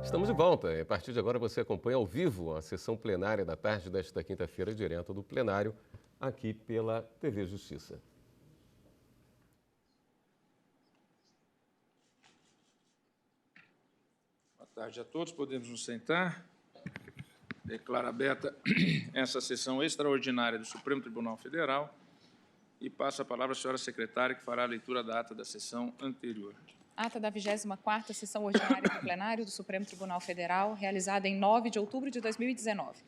Estamos de volta. A partir de agora você acompanha ao vivo a sessão plenária da tarde desta quinta-feira, direto do plenário, aqui pela TV Justiça. Boa tarde a todos. Podemos nos sentar. Declaro aberta essa sessão extraordinária do Supremo Tribunal Federal e passo a palavra à senhora secretária, que fará a leitura da ata da sessão anterior. Ata da 24ª Sessão Ordinária do Plenário do Supremo Tribunal Federal, realizada em 9 de outubro de 2019.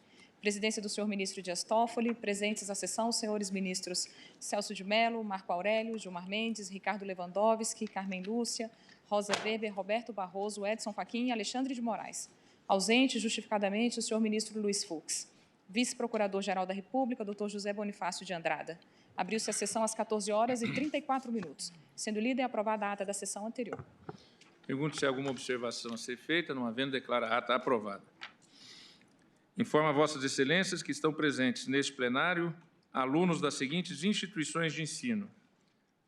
Presidência do senhor ministro Dias Toffoli, presentes à sessão os senhores ministros Celso de Mello, Marco Aurélio, Gilmar Mendes, Ricardo Lewandowski, Carmen Lúcia, Rosa Weber, Roberto Barroso, Edson Fachin e Alexandre de Moraes. Ausente, justificadamente, o senhor ministro Luiz Fux. Vice-procurador-geral da República, doutor José Bonifácio de Andrada. Abriu-se a sessão às 14h34, sendo lida e aprovada a ata da sessão anterior. Pergunto se há alguma observação a ser feita, não havendo, declaro a ata aprovada. Informo a Vossas Excelências que estão presentes neste plenário alunos das seguintes instituições de ensino: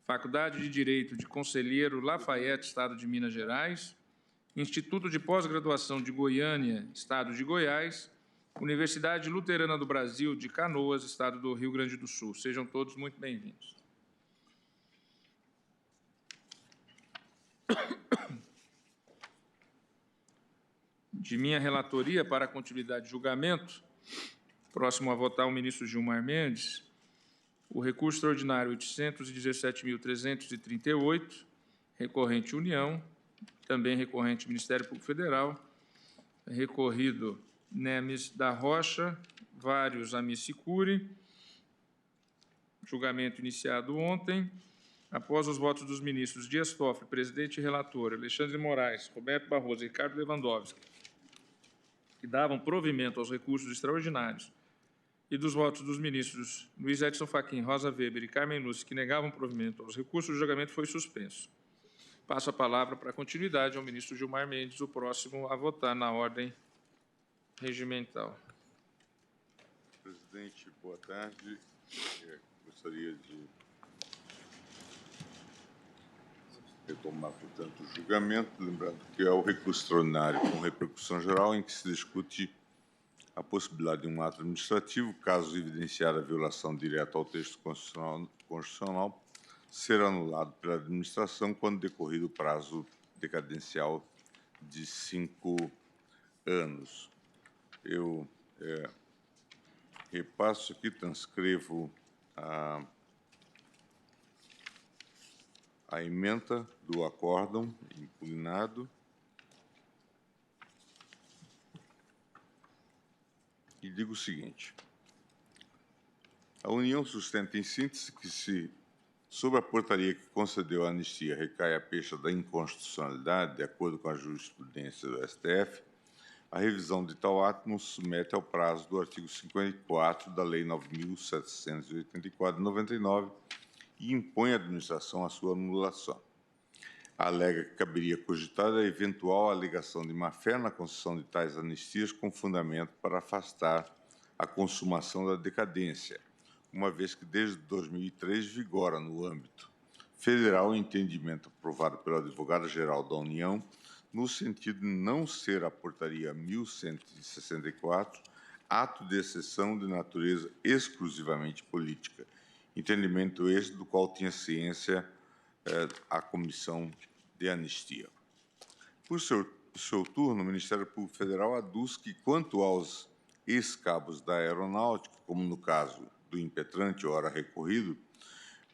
Faculdade de Direito de Conselheiro Lafayette, Estado de Minas Gerais, Instituto de Pós-Graduação de Goiânia, Estado de Goiás, Universidade Luterana do Brasil de Canoas, Estado do Rio Grande do Sul. Sejam todos muito bem-vindos. De minha relatoria para a continuidade de julgamento, próximo a votar o ministro Gilmar Mendes, o recurso extraordinário 817.338, recorrente União, também recorrente Ministério Público Federal, recorrido Nemes da Rocha, vários Amicicuri, julgamento iniciado ontem. Após os votos dos ministros Dias Toffoli, presidente e relator, Alexandre de Moraes, Roberto Barroso e Ricardo Lewandowski, que davam provimento aos recursos extraordinários, e dos votos dos ministros Luiz Edson Fachin, Rosa Weber e Carmen Lúcia, que negavam provimento aos recursos, o julgamento foi suspenso. Passo a palavra para a continuidade ao ministro Gilmar Mendes, o próximo a votar na ordem regimental. Presidente, boa tarde. Gostaria de retomar, portanto, o julgamento, lembrando que é o recurso extraordinário com repercussão geral, em que se discute a possibilidade de um ato administrativo, caso evidenciar a violação direta ao texto constitucional, ser anulado pela administração quando decorrido o prazo decadencial de 5 anos. Eu repasso aqui, transcrevo a ementa do acórdão impugnado e digo o seguinte: a União sustenta em síntese que, se sobre a portaria que concedeu a anistia recai a pecha da inconstitucionalidade, de acordo com a jurisprudência do STF, a revisão de tal ato não se submete ao prazo do artigo 54 da Lei 9.784 de 99 e impõe à administração a sua anulação. Alega que caberia cogitar a eventual alegação de má-fé na concessão de tais anistias com fundamento para afastar a consumação da decadência, uma vez que desde 2003 vigora no âmbito federal o entendimento aprovado pelo advogado-geral da União no sentido de não ser a portaria 1164 ato de exceção de natureza exclusivamente política, entendimento este do qual tinha ciência a Comissão de Anistia. Por seu turno, o Ministério Público Federal aduz que, quanto aos ex-cabos da Aeronáutica, como no caso do impetrante, ora recorrido,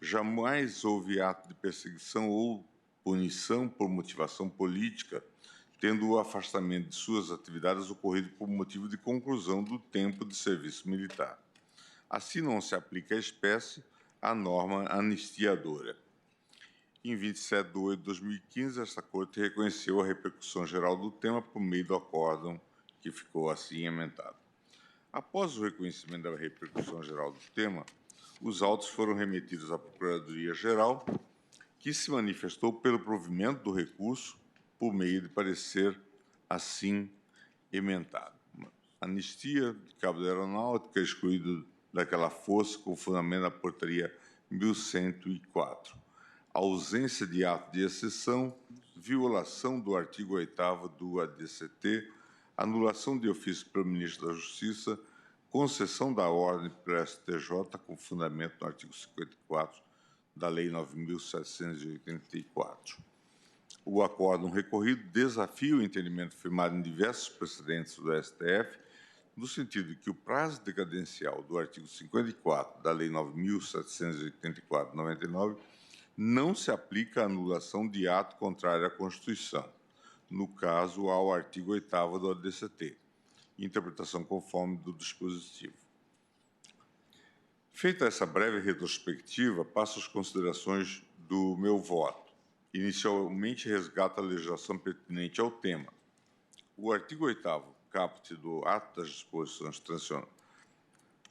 jamais houve ato de perseguição ou punição por motivação política, tendo o afastamento de suas atividades ocorrido por motivo de conclusão do tempo de serviço militar. Assim, não se aplica à espécie a norma anistiadora. Em 27 de 8 de 2015, esta Corte reconheceu a repercussão geral do tema por meio do acórdão que ficou assim emendado. Após o reconhecimento da repercussão geral do tema, os autos foram remetidos à Procuradoria-Geral, que se manifestou pelo provimento do recurso por meio de parecer assim emendado. Anistia de cabo da Aeronáutica, excluído daquela força com fundamento na portaria 1104. A ausência de ato de exceção violação do artigo 8º do ADCT, anulação de ofício pelo Ministro da Justiça, concessão da ordem para a STJ com fundamento no artigo 54 da Lei 9.784. O acórdão recorrido desafia o entendimento firmado em diversos precedentes do STF, no sentido de que o prazo decadencial do artigo 54 da Lei 9.784/99 não se aplica à anulação de ato contrário à Constituição, no caso, ao artigo 8º do ADCT, interpretação conforme do dispositivo. Feita essa breve retrospectiva, passo às considerações do meu voto. Inicialmente, resgata a legislação pertinente ao tema. O artigo 8º, caput do Ato das Disposições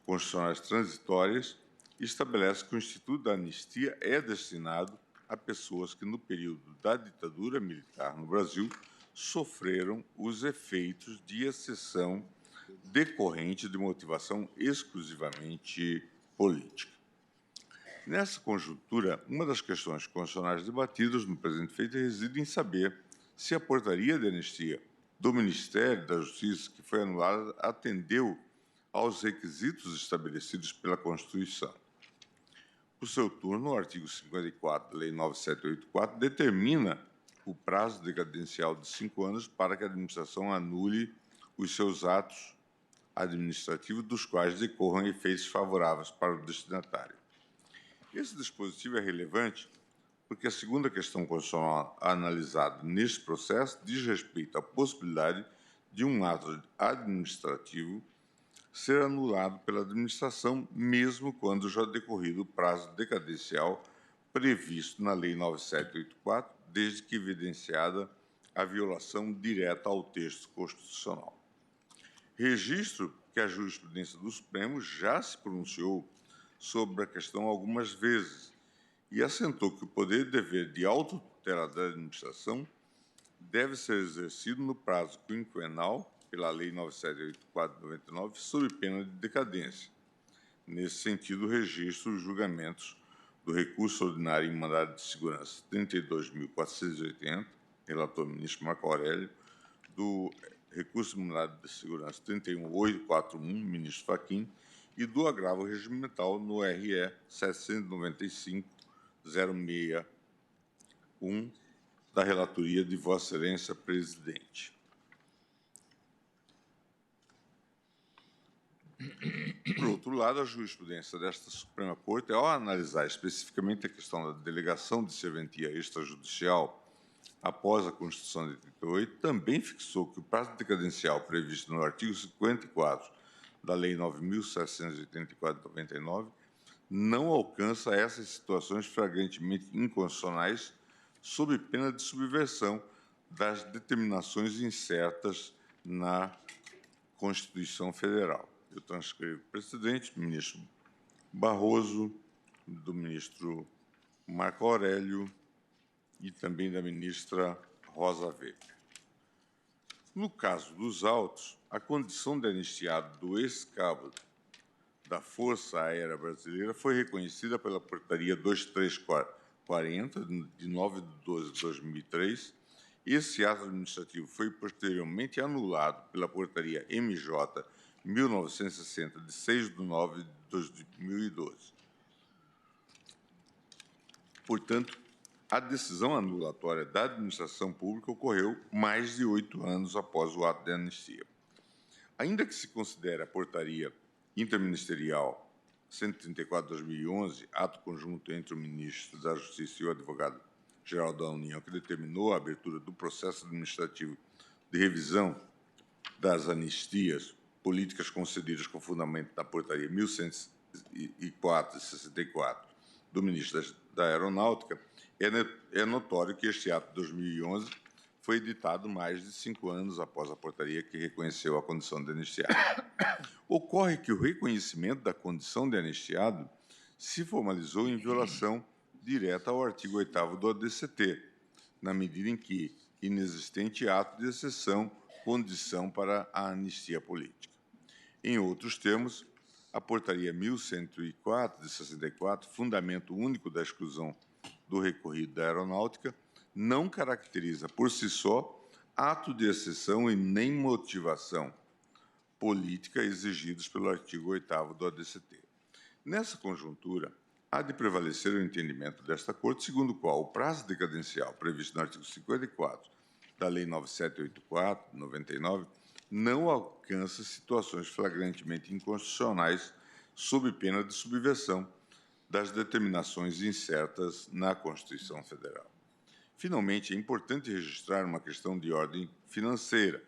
Constitucionais Transitórias, estabelece que o Instituto da Anistia é destinado a pessoas que, no período da ditadura militar no Brasil, sofreram os efeitos de exceção decorrente de motivação exclusivamente política. Nessa conjuntura, uma das questões constitucionais debatidas no presente feito reside em saber se a portaria de anistia do Ministério da Justiça, que foi anulada, atendeu aos requisitos estabelecidos pela Constituição. Por seu turno, o artigo 54 da Lei 9.784 determina o prazo decadencial de 5 anos para que a administração anule os seus atos administrativos dos quais decorram efeitos favoráveis para o destinatário. Esse dispositivo é relevante porque a segunda questão constitucional analisada neste processo diz respeito à possibilidade de um ato administrativo ser anulado pela administração, mesmo quando já decorrido o prazo decadencial previsto na Lei 9.784, desde que evidenciada a violação direta ao texto constitucional. Registro que a jurisprudência do Supremo já se pronunciou sobre a questão algumas vezes e assentou que o poder e dever de autotutela da administração deve ser exercido no prazo quinquenal pela Lei 9.784/99, sob pena de decadência. Nesse sentido, registro os julgamentos do recurso ordinário em mandado de segurança 32.480, relator ministro Marco Aurélio, do recurso de mandado de segurança 31.841, ministro Fachin, e do agravo regimental no RE 795.061, da relatoria de Vossa Excelência, presidente. Por outro lado, a jurisprudência desta Suprema Corte, ao analisar especificamente a questão da delegação de serventia extrajudicial após a Constituição de 88, também fixou que o prazo decadencial previsto no artigo 54 da Lei 9.784/99 não alcança essas situações flagrantemente inconstitucionais sob pena de subversão das determinações incertas na Constituição Federal. Eu transcrevo o precedente do ministro Barroso, do ministro Marco Aurélio e também da ministra Rosa Weber. No caso dos autos, a condição de anistiado do ex-cabo da Força Aérea Brasileira foi reconhecida pela Portaria 2340, de 9 de 12 de 2003. Esse ato administrativo foi posteriormente anulado pela Portaria MJ 1960, de 6 de 9 de 2012. Portanto, a decisão anulatória da administração pública ocorreu mais de 8 anos após o ato de anistia. Ainda que se considere a Portaria Interministerial 134/2011, ato conjunto entre o ministro da Justiça e o advogado-geral da União, que determinou a abertura do processo administrativo de revisão das anistias políticas concedidas com fundamento na Portaria 1104/64 do ministro da Aeronáutica, é notório que este ato de 2011 foi editado mais de 5 anos após a portaria que reconheceu a condição de anistiado. Ocorre que o reconhecimento da condição de anistiado se formalizou em violação direta ao artigo 8º do ADCT, na medida em que inexistente ato de exceção, condição para a anistia política. Em outros termos, a Portaria 1104 de 64, fundamento único da exclusão do recorrido da aeronáutica, não caracteriza, por si só, ato de exceção e nem motivação política exigidos pelo artigo 8º do ADCT. Nessa conjuntura, há de prevalecer o entendimento desta Corte, segundo o qual o prazo decadencial previsto no artigo 54 da Lei 9784, 99, não alcança situações flagrantemente inconstitucionais sob pena de subversão das determinações incertas na Constituição Federal. Finalmente, é importante registrar uma questão de ordem financeira.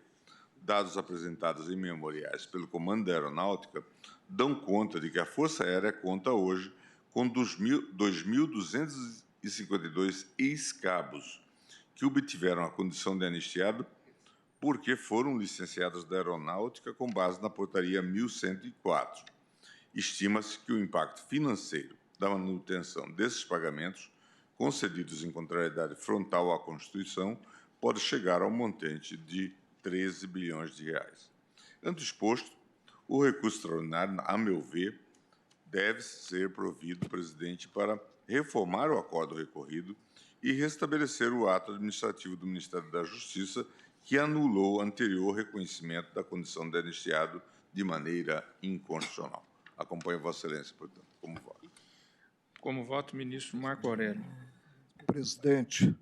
Dados apresentados em memoriais pelo Comando da Aeronáutica dão conta de que a Força Aérea conta hoje com 2.252 ex-cabos que obtiveram a condição de anistiado porque foram licenciados da Aeronáutica com base na Portaria 1104. Estima-se que o impacto financeiro da manutenção desses pagamentos, concedidos em contrariedade frontal à Constituição, pode chegar ao montante de 13 bilhões de reais. Ante o exposto, o recurso extraordinário, a meu ver, deve ser provido, presidente, para reformar o acordo recorrido e restabelecer o ato administrativo do Ministério da Justiça que anulou o anterior reconhecimento da condição de anistiado de maneira inconstitucional. Acompanho Vossa Excelência, portanto, como voto. Como voto, ministro Marco Aurélio. Presidente,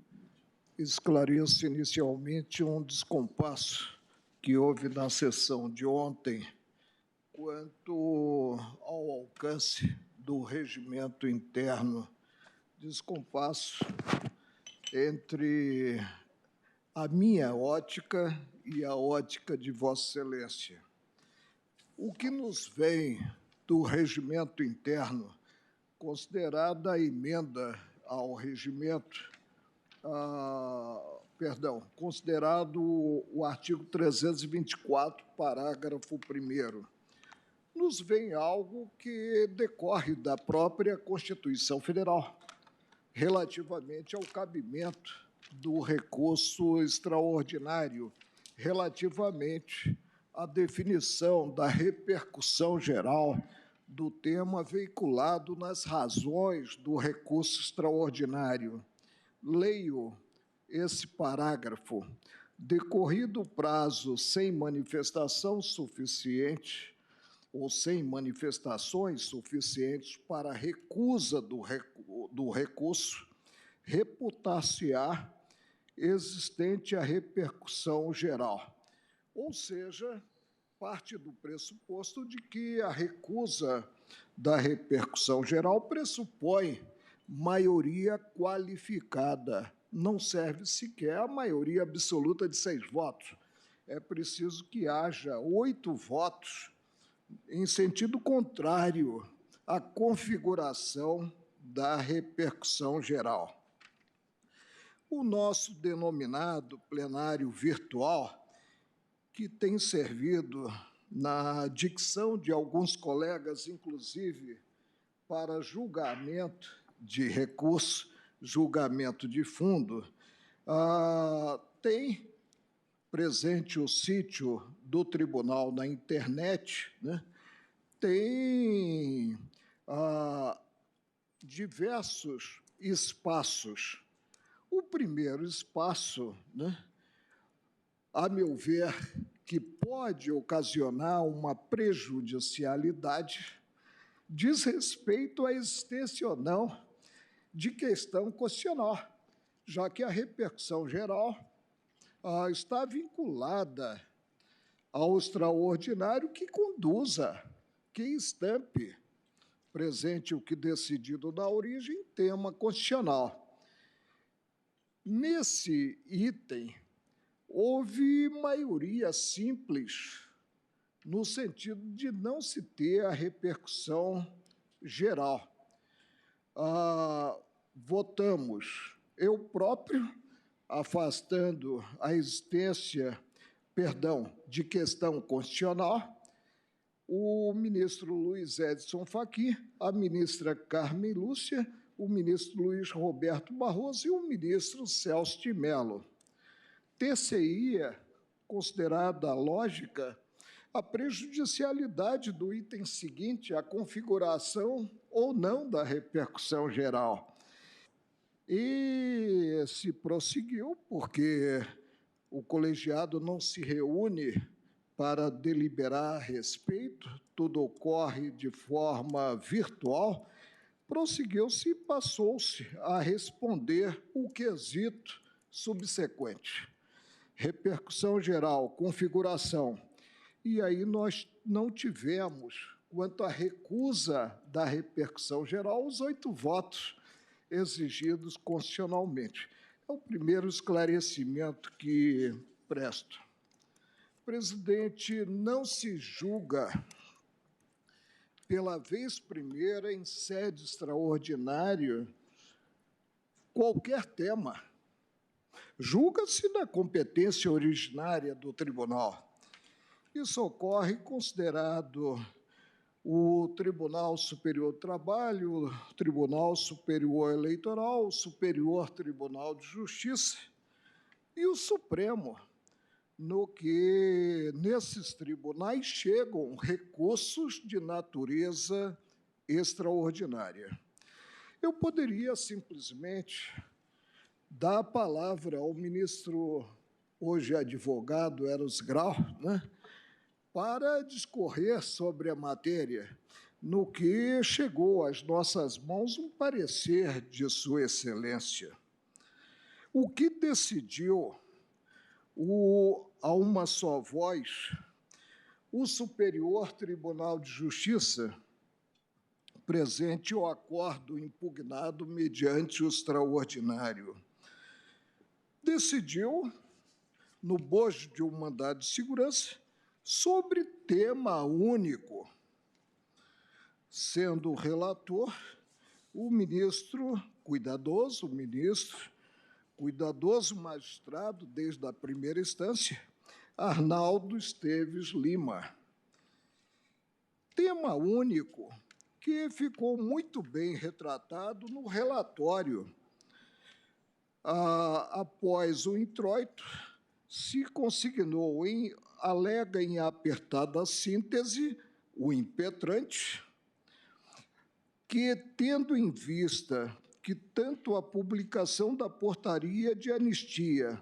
esclareço inicialmente um descompasso que houve na sessão de ontem quanto ao alcance do regimento interno, descompasso entre a minha ótica e a ótica de Vossa Excelência. O que nos vem do regimento interno, considerada a emenda ao regimento, considerado o artigo 324, parágrafo 1º, nos vem algo que decorre da própria Constituição Federal, relativamente ao cabimento do recurso extraordinário, relativamente à definição da repercussão geral do tema veiculado nas razões do recurso extraordinário. Leio esse parágrafo. Decorrido o prazo sem manifestação suficiente ou sem manifestações suficientes para a recusa do recurso, reputar-se-á existente a repercussão geral. Ou seja, parte do pressuposto de que a recusa da repercussão geral pressupõe maioria qualificada. Não serve sequer a maioria absoluta de 6 votos. É preciso que haja 8 votos em sentido contrário à configuração da repercussão geral. O nosso denominado plenário virtual, que tem servido na dicção de alguns colegas, inclusive, para julgamento de recurso, julgamento de fundo, tem presente o sítio do tribunal na internet, né? Tem diversos espaços. O primeiro espaço, né, a meu ver, que pode ocasionar uma prejudicialidade, diz respeito à existência ou não de questão constitucional, já que a repercussão geral está vinculada ao extraordinário que conduza, que estampe presente o que decidido na origem, tema constitucional. Nesse item, houve maioria simples, no sentido de não se ter a repercussão geral. Votamos, eu próprio, afastando a existência, de questão constitucional, o ministro Luiz Edson Fachin, a ministra Carmen Lúcia, o ministro Luiz Roberto Barroso e o ministro Celso de Mello. Ter-se-ia, considerada a lógica, a prejudicialidade do item seguinte, a configuração ou não da repercussão geral. E se prosseguiu, porque o colegiado não se reúne para deliberar a respeito, tudo ocorre de forma virtual, prosseguiu-se e passou-se a responder o quesito subsequente. Repercussão geral, configuração. E aí nós não tivemos, quanto à recusa da repercussão geral, os 8 votos exigidos constitucionalmente. É o primeiro esclarecimento que presto. Presidente, não se julga pela vez primeira em sede extraordinária qualquer tema. Julga-se na competência originária do tribunal. Isso ocorre considerado o Tribunal Superior do Trabalho, o Tribunal Superior Eleitoral, o Superior Tribunal de Justiça e o Supremo, no que nesses tribunais chegam recursos de natureza extraordinária. Eu poderia simplesmente dar a palavra ao ministro, hoje advogado, Eros Grau, para discorrer sobre a matéria, no que chegou às nossas mãos um parecer de Sua Excelência. O que decidiu a uma só voz, o Superior Tribunal de Justiça, presente o acordo impugnado mediante o extraordinário, decidiu, no bojo de um mandado de segurança, sobre tema único, sendo o relator o ministro cuidadoso magistrado, desde a primeira instância, Arnaldo Esteves Lima. Tema único que ficou muito bem retratado no relatório. Após o introito, se consignou alega em apertada síntese o impetrante, que, tendo em vista que tanto a publicação da portaria de anistia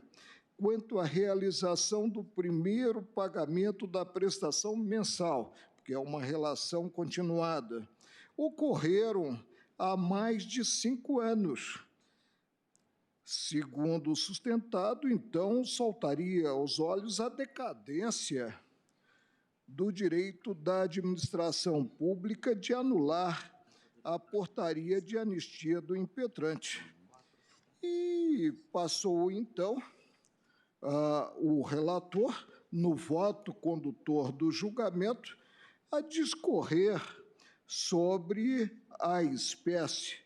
quanto a realização do primeiro pagamento da prestação mensal, que é uma relação continuada, ocorreram há mais de 5 anos. Segundo o sustentado, então, saltaria aos olhos a decadência do direito da administração pública de anular a portaria de anistia do impetrante. E passou, então, o relator, no voto condutor do julgamento, a discorrer sobre a espécie.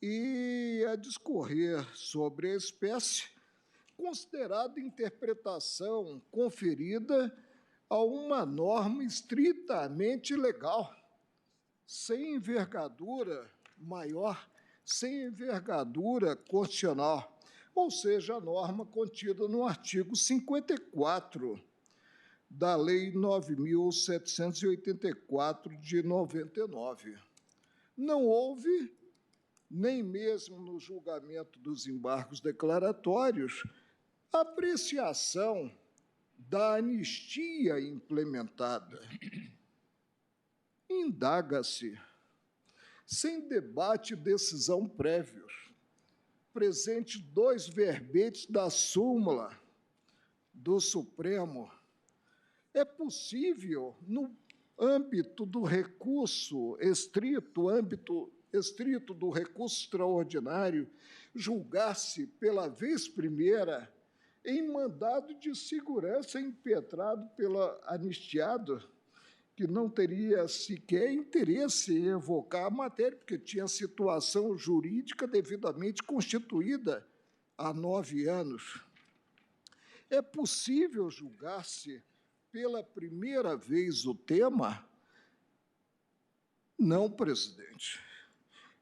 E a discorrer sobre a espécie, considerada interpretação conferida a uma norma estritamente legal, sem envergadura maior, sem envergadura constitucional, ou seja, a norma contida no artigo 54 da Lei 9.784, de 99. Não houve, nem mesmo no julgamento dos embargos declaratórios, apreciação da anistia implementada. Indaga-se, sem debate e decisão prévios, presente 2 verbetes da súmula do Supremo, é possível, no âmbito do recurso estrito, do recurso extraordinário, julgar-se pela vez primeira em mandado de segurança impetrado pelo anistiado, que não teria sequer interesse em evocar a matéria, porque tinha situação jurídica devidamente constituída há 9 anos. É possível julgar-se pela primeira vez o tema? Não, presidente.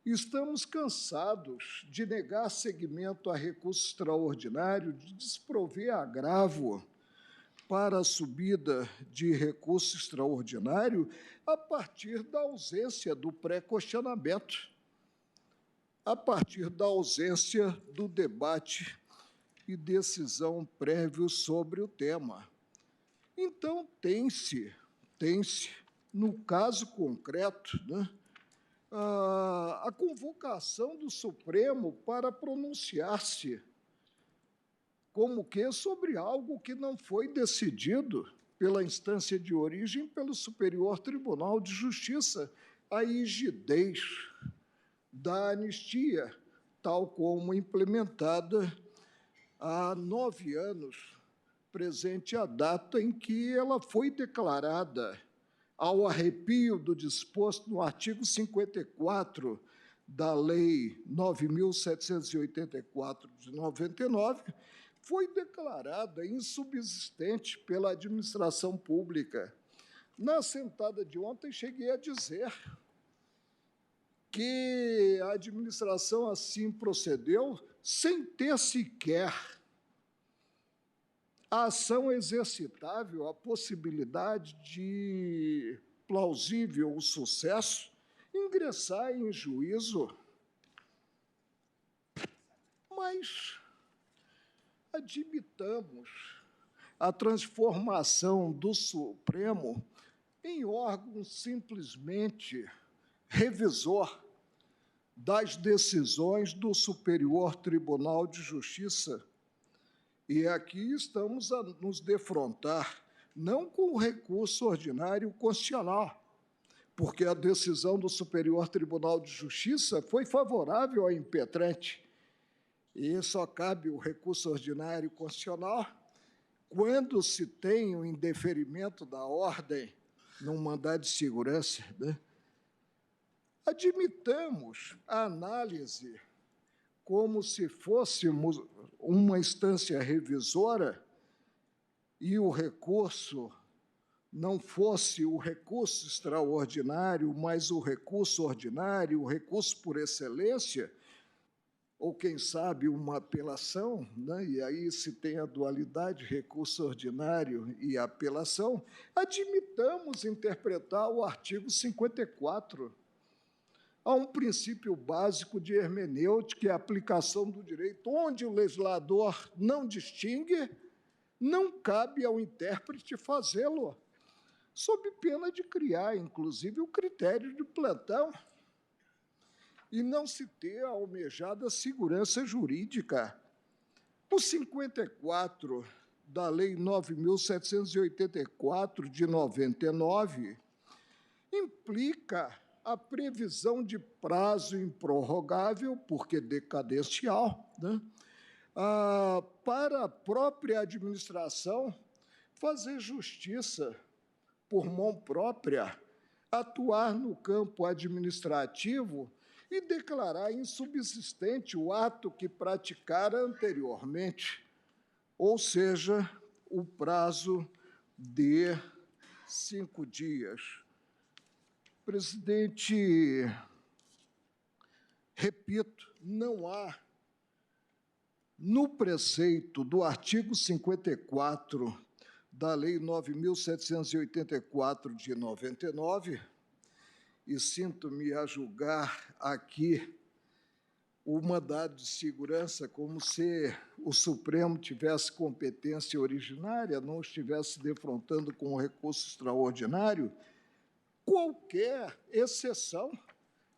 Estamos cansados de negar seguimento a recurso extraordinário, de desprover agravo para a subida de recurso extraordinário a partir da ausência do pré-questionamento. a partir da ausência do debate e decisão prévio sobre o tema. Então, tem-se, no caso concreto, né, a convocação do Supremo para pronunciar-se como que sobre algo que não foi decidido pela instância de origem pelo Superior Tribunal de Justiça, a rigidez da anistia, tal como implementada há 9 anos, presente a data em que ela foi declarada, ao arrepio do disposto no artigo 54 da Lei 9.784 de 99, foi declarada insubsistente pela administração pública. Na sentada de ontem, cheguei a dizer que a administração assim procedeu sem ter sequer a ação exercitável, a possibilidade de plausível sucesso, ingressar em juízo. Mas admitamos a transformação do Supremo em órgão simplesmente revisor das decisões do Superior Tribunal de Justiça. E aqui estamos a nos defrontar não com o recurso ordinário constitucional, porque a decisão do Superior Tribunal de Justiça foi favorável ao impetrante, e só cabe o recurso ordinário constitucional quando se tem o indeferimento da ordem num mandado de segurança, né? Admitamos a análise como se fôssemos uma instância revisora e o recurso não fosse o recurso extraordinário, mas o recurso ordinário, o recurso por excelência, ou, quem sabe, uma apelação, né? E aí se tem a dualidade, recurso ordinário e apelação, admitamos interpretar o artigo 54. Há um princípio básico de hermenêutica e aplicação do direito, onde o legislador não distingue, não cabe ao intérprete fazê-lo, sob pena de criar, inclusive, o critério de plantão e não se ter a almejada segurança jurídica. O 54 da Lei 9.784, de 99, implica a previsão de prazo improrrogável, porque decadencial, né, para a própria administração fazer justiça por mão própria, atuar no campo administrativo e declarar insubsistente o ato que praticara anteriormente, ou seja, o prazo de 5 dias. Presidente, repito, não há, no preceito do artigo 54 da Lei 9.784, de 99, e sinto-me a julgar aqui o mandado de segurança como se o Supremo tivesse competência originária, não estivesse defrontando com o recurso extraordinário, qualquer exceção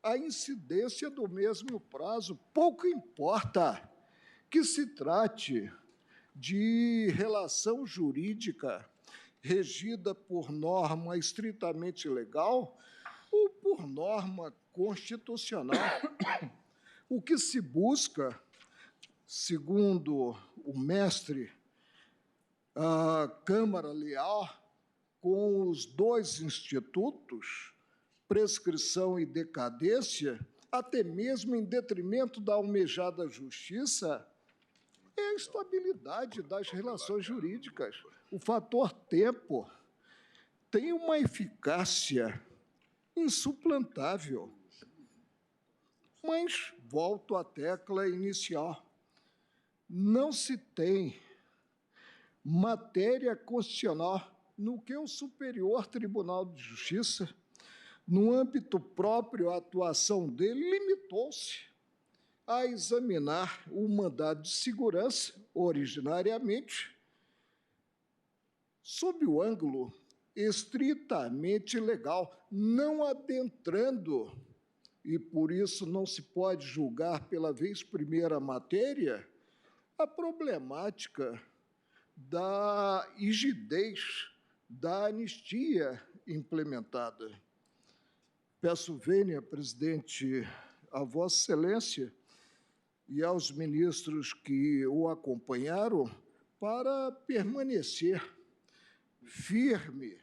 à incidência do mesmo prazo. Pouco importa que se trate de relação jurídica regida por norma estritamente legal ou por norma constitucional. O que se busca, segundo o mestre, a Câmara Leal, com os dois institutos, prescrição e decadência, até mesmo em detrimento da almejada justiça, é a estabilidade das relações jurídicas. O fator tempo tem uma eficácia insuplantável. Mas volto à tecla inicial. Não se tem matéria constitucional no que o Superior Tribunal de Justiça, no âmbito próprio, a atuação dele limitou-se a examinar o mandado de segurança, originariamente, sob o ângulo estritamente legal, não adentrando, e por isso não se pode julgar pela vez primeira a matéria, a problemática da rigidez da anistia implementada. Peço vênia, presidente, a Vossa Excelência e aos ministros que o acompanharam para permanecer firme,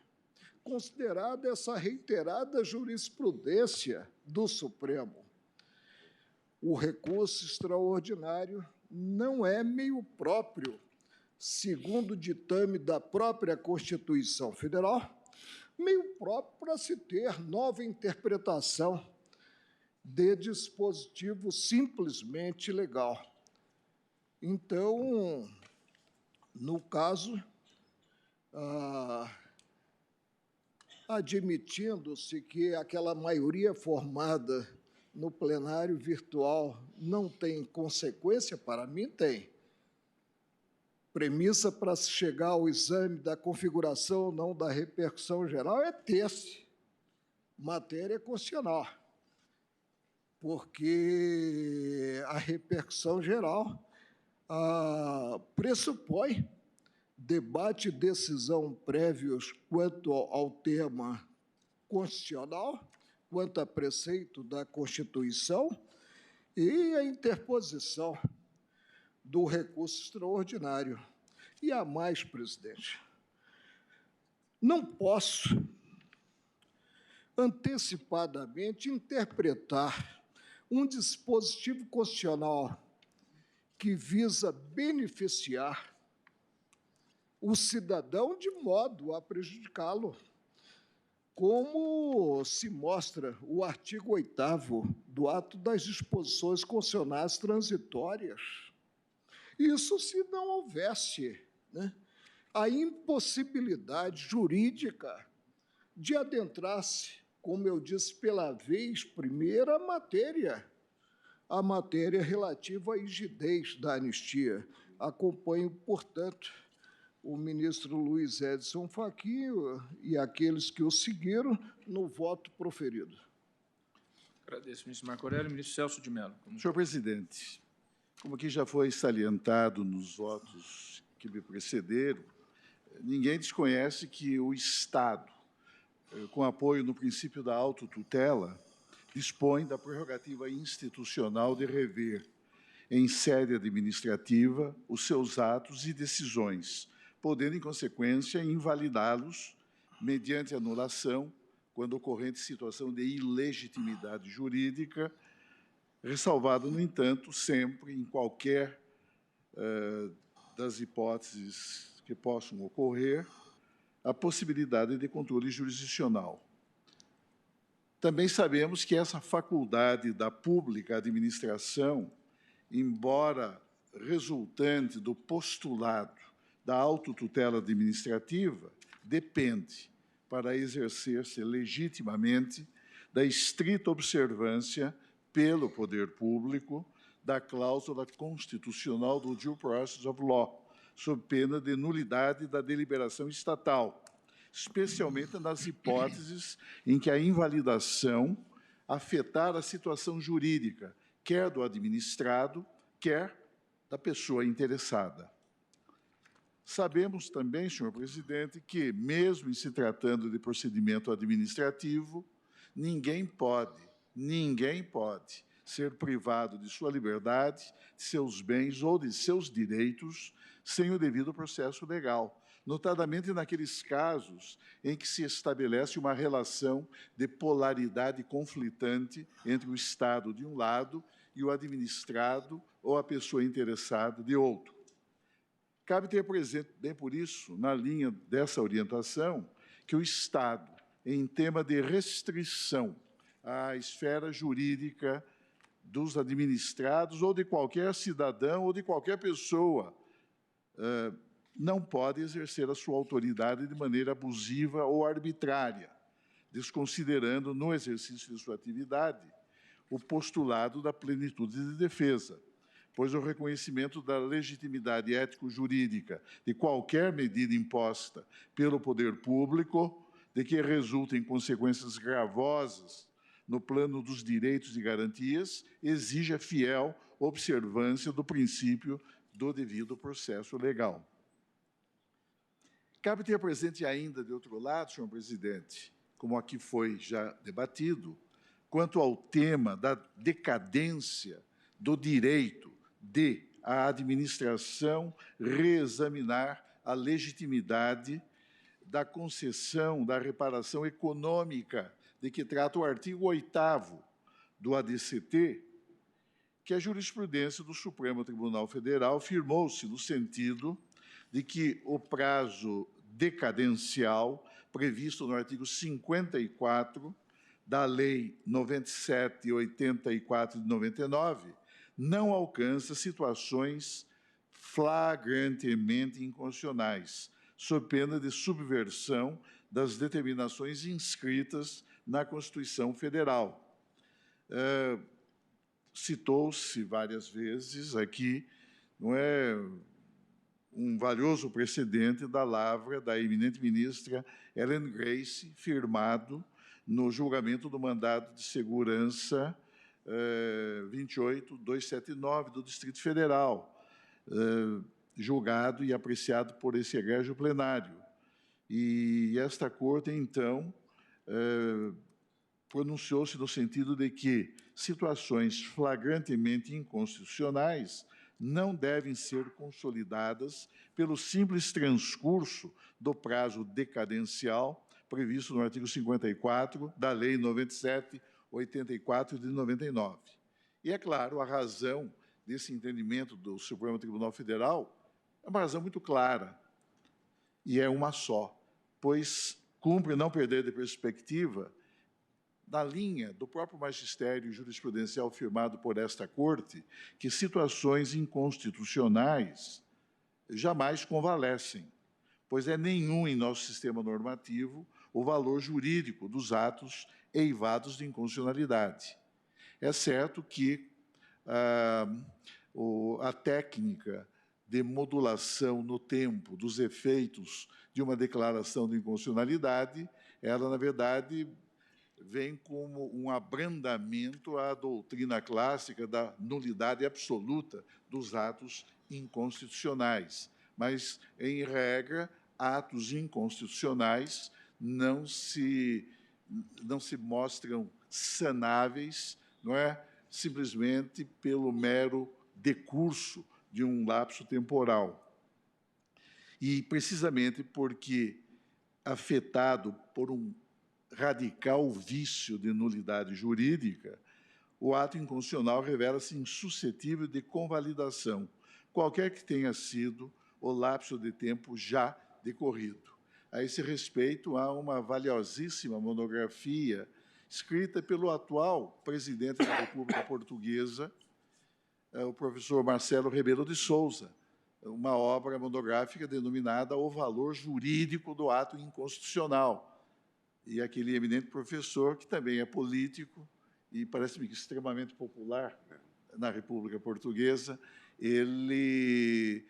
considerada essa reiterada jurisprudência do Supremo. O recurso extraordinário não é meio próprio, segundo o ditame da própria Constituição Federal, meio próprio para se ter nova interpretação de dispositivo simplesmente legal. Então, no caso, admitindo-se que aquela maioria formada no plenário virtual não tem consequência, para mim tem. Premissa para se chegar ao exame da configuração ou não da repercussão geral é ter-se matéria constitucional, porque a repercussão geral pressupõe debate e decisão prévios quanto ao tema constitucional, quanto a preceito da Constituição e a interposição do recurso extraordinário. E há mais, presidente. Não posso antecipadamente interpretar um dispositivo constitucional que visa beneficiar o cidadão de modo a prejudicá-lo, como se mostra o artigo 8º do ato das disposições constitucionais transitórias. Isso se não houvesse, né, a impossibilidade jurídica de adentrar-se, como eu disse, pela vez primeira, a matéria relativa à rigidez da anistia. Acompanho, portanto, o ministro Luiz Edson Fachin e aqueles que o seguiram no voto proferido. Agradeço, ministro Marco Aurélio. Ministro Celso de Mello. Senhor presidente, como aqui já foi salientado nos votos que me precederam, ninguém desconhece que o Estado, com apoio no princípio da autotutela, dispõe da prerrogativa institucional de rever, em sede administrativa, os seus atos e decisões, podendo, em consequência, invalidá-los mediante anulação, quando ocorrente situação de ilegitimidade jurídica, ressalvado, no entanto, sempre, em qualquer das hipóteses que possam ocorrer, a possibilidade de controle jurisdicional. Também sabemos que essa faculdade da pública administração, embora resultante do postulado da autotutela administrativa, depende, para exercer-se legitimamente, da estrita observância pelo poder público da cláusula constitucional do Due Process of Law, sob pena de nulidade da deliberação estatal, especialmente nas hipóteses em que a invalidação afetar a situação jurídica, quer do administrado, quer da pessoa interessada. Sabemos também, senhor presidente, que, mesmo em se tratando de procedimento administrativo, ninguém pode ser privado de sua liberdade, de seus bens ou de seus direitos sem o devido processo legal, notadamente naqueles casos em que se estabelece uma relação de polaridade conflitante entre o Estado, de um lado, e o administrado ou a pessoa interessada, de outro. Cabe ter presente, bem por isso, na linha dessa orientação, que o Estado, em tema de restrição à esfera jurídica dos administrados ou de qualquer cidadão ou de qualquer pessoa, não pode exercer a sua autoridade de maneira abusiva ou arbitrária, desconsiderando, no exercício de sua atividade, o postulado da plenitude de defesa, pois o reconhecimento da legitimidade ético-jurídica de qualquer medida imposta pelo poder público, de que resultem consequências gravosas no plano dos direitos e garantias, exige a fiel observância do princípio do devido processo legal. Cabe ter presente ainda, de outro lado, senhor presidente, como aqui foi já debatido, quanto ao tema da decadência do direito de a administração reexaminar a legitimidade da concessão da reparação econômica de que trata o artigo 8º do ADCT, que a jurisprudência do Supremo Tribunal Federal firmou-se no sentido de que o prazo decadencial previsto no artigo 54 da Lei 97/84 de 99 não alcança situações flagrantemente inconstitucionais, sob pena de subversão das determinações inscritas na Constituição Federal. Citou-se várias vezes aqui, não é, um valioso precedente da lavra da eminente ministra Ellen Grace, firmado no julgamento do mandado de segurança 28279 do Distrito Federal, julgado e apreciado por esse egregio plenário. E esta Corte, então, pronunciou-se no sentido de que situações flagrantemente inconstitucionais não devem ser consolidadas pelo simples transcurso do prazo decadencial previsto no artigo 54 da Lei 97/84 de 99. E, é claro, a razão desse entendimento do Supremo Tribunal Federal é uma razão muito clara, e é uma só, pois cumpre não perder de perspectiva, na linha do próprio magistério jurisprudencial firmado por esta Corte, que situações inconstitucionais jamais convalescem, pois é nenhum em nosso sistema normativo o valor jurídico dos atos eivados de inconstitucionalidade. É certo que a técnica de modulação no tempo dos efeitos de uma declaração de inconstitucionalidade, ela, na verdade, vem como um abrandamento à doutrina clássica da nulidade absoluta dos atos inconstitucionais. Mas, em regra, atos inconstitucionais não se mostram sanáveis, não é, simplesmente pelo mero decurso de um lapso temporal. E, precisamente porque afetado por um radical vício de nulidade jurídica, o ato inconstitucional revela-se insuscetível de convalidação, qualquer que tenha sido o lapso de tempo já decorrido. A esse respeito, há uma valiosíssima monografia escrita pelo atual presidente da República Portuguesa, o professor Marcelo Rebelo de Sousa, uma obra monográfica denominada O Valor Jurídico do Ato Inconstitucional. E aquele eminente professor, que também é político e parece-me que extremamente popular na República Portuguesa, ele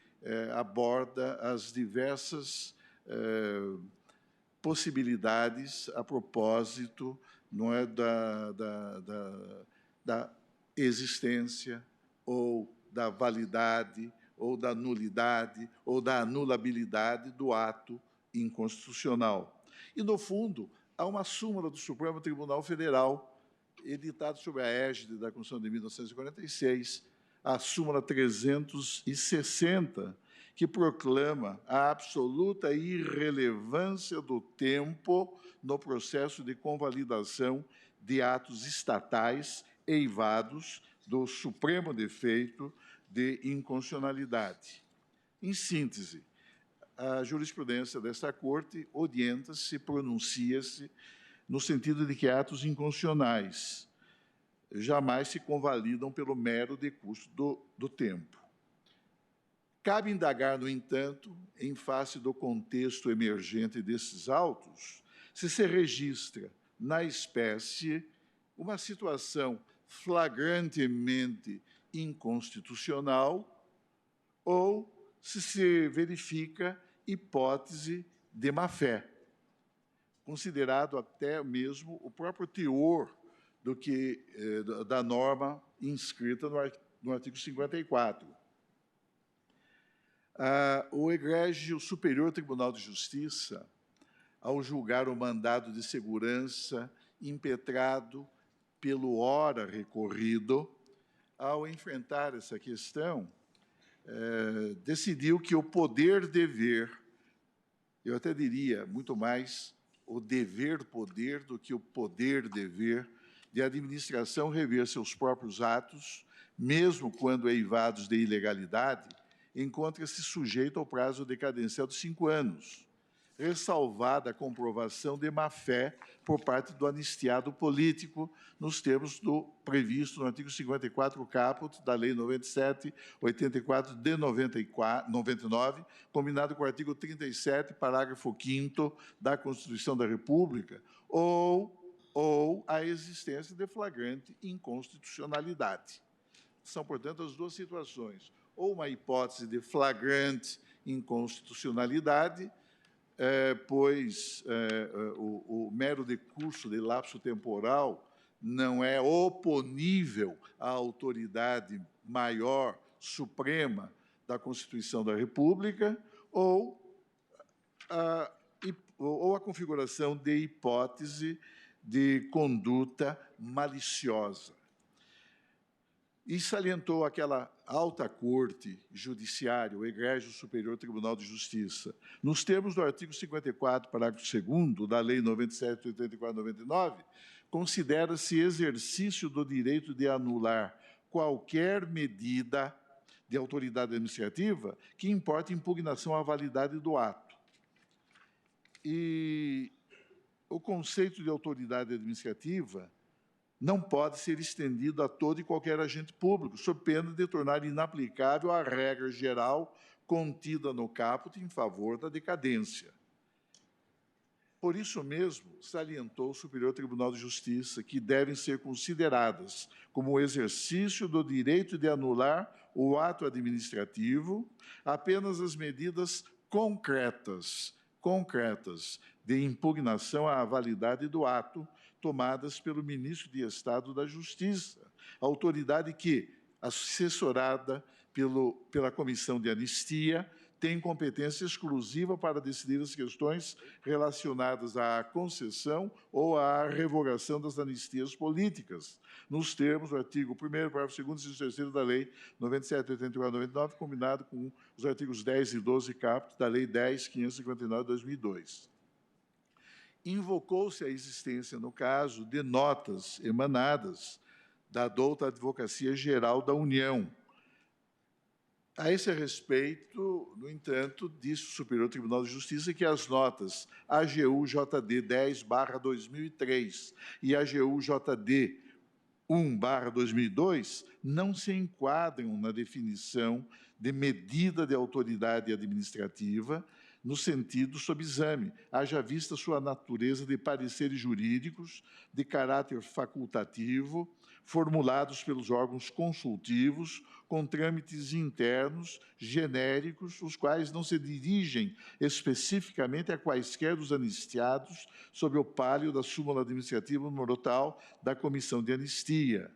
aborda as diversas possibilidades a propósito, não é, da existência ou da validade ou da nulidade ou da anulabilidade do ato inconstitucional. E, no fundo, há uma súmula do Supremo Tribunal Federal, editada sob a égide da Constituição de 1946, a súmula 360, que proclama a absoluta irrelevância do tempo no processo de convalidação de atos estatais eivados do supremo defeito de inconstitucionalidade. Em síntese, a jurisprudência desta Corte orienta-se, pronuncia-se no sentido de que atos inconstitucionais jamais se convalidam pelo mero decurso do tempo. Cabe indagar, no entanto, em face do contexto emergente desses autos, se registra na espécie uma situação flagrantemente inconstitucional ou se verifica hipótese de má-fé, considerado até mesmo o próprio teor da norma inscrita no artigo 54. O Egrégio Superior Tribunal de Justiça, ao julgar o mandado de segurança impetrado pelo ora recorrido, ao enfrentar essa questão, decidiu que o poder-dever, eu até diria muito mais o dever-poder do que o poder-dever, de administração rever seus próprios atos, mesmo quando eivados de ilegalidade, encontra-se sujeito ao prazo decadencial de 5 anos, ressalvada a comprovação de má-fé por parte do anistiado político, nos termos previsto no artigo 54 caput da Lei 97/84 de 99, combinado com o artigo 37, parágrafo 5º da Constituição da República, ou a existência de flagrante inconstitucionalidade. São, portanto, as duas situações. Ou uma hipótese de flagrante inconstitucionalidade, pois o mero decurso de lapso temporal não é oponível à autoridade maior, suprema da Constituição da República, ou a configuração de hipótese de conduta maliciosa. E salientou aquela alta corte judiciária, o Egrégio Superior Tribunal de Justiça, nos termos do artigo 54, parágrafo 2º da Lei 97/84/99, considera-se exercício do direito de anular qualquer medida de autoridade administrativa que importe impugnação à validade do ato. E o conceito de autoridade administrativa não pode ser estendido a todo e qualquer agente público, sob pena de tornar inaplicável a regra geral contida no caput em favor da decadência. Por isso mesmo, salientou o Superior Tribunal de Justiça que devem ser consideradas como exercício do direito de anular o ato administrativo apenas as medidas concretas de impugnação à validade do ato, tomadas pelo ministro de Estado da Justiça, autoridade que, assessorada pela Comissão de Anistia, tem competência exclusiva para decidir as questões relacionadas à concessão ou à revogação das anistias políticas, nos termos do artigo 1º, parágrafo 2º e 3º da Lei 97/84/99, combinado com os artigos 10 e 12 caput da Lei 10.559 de 2002. Invocou-se a existência, no caso, de notas emanadas da douta Advocacia Geral da União. A esse respeito, no entanto, disse o Superior Tribunal de Justiça que as notas AGU-JD 10/2003 e AGU-JD 1/2002 não se enquadram na definição de medida de autoridade administrativa no sentido sob exame, haja vista sua natureza de pareceres jurídicos de caráter facultativo, formulados pelos órgãos consultivos, com trâmites internos, genéricos, os quais não se dirigem especificamente a quaisquer dos anistiados, sob o pálio da súmula administrativa número tal da Comissão de Anistia,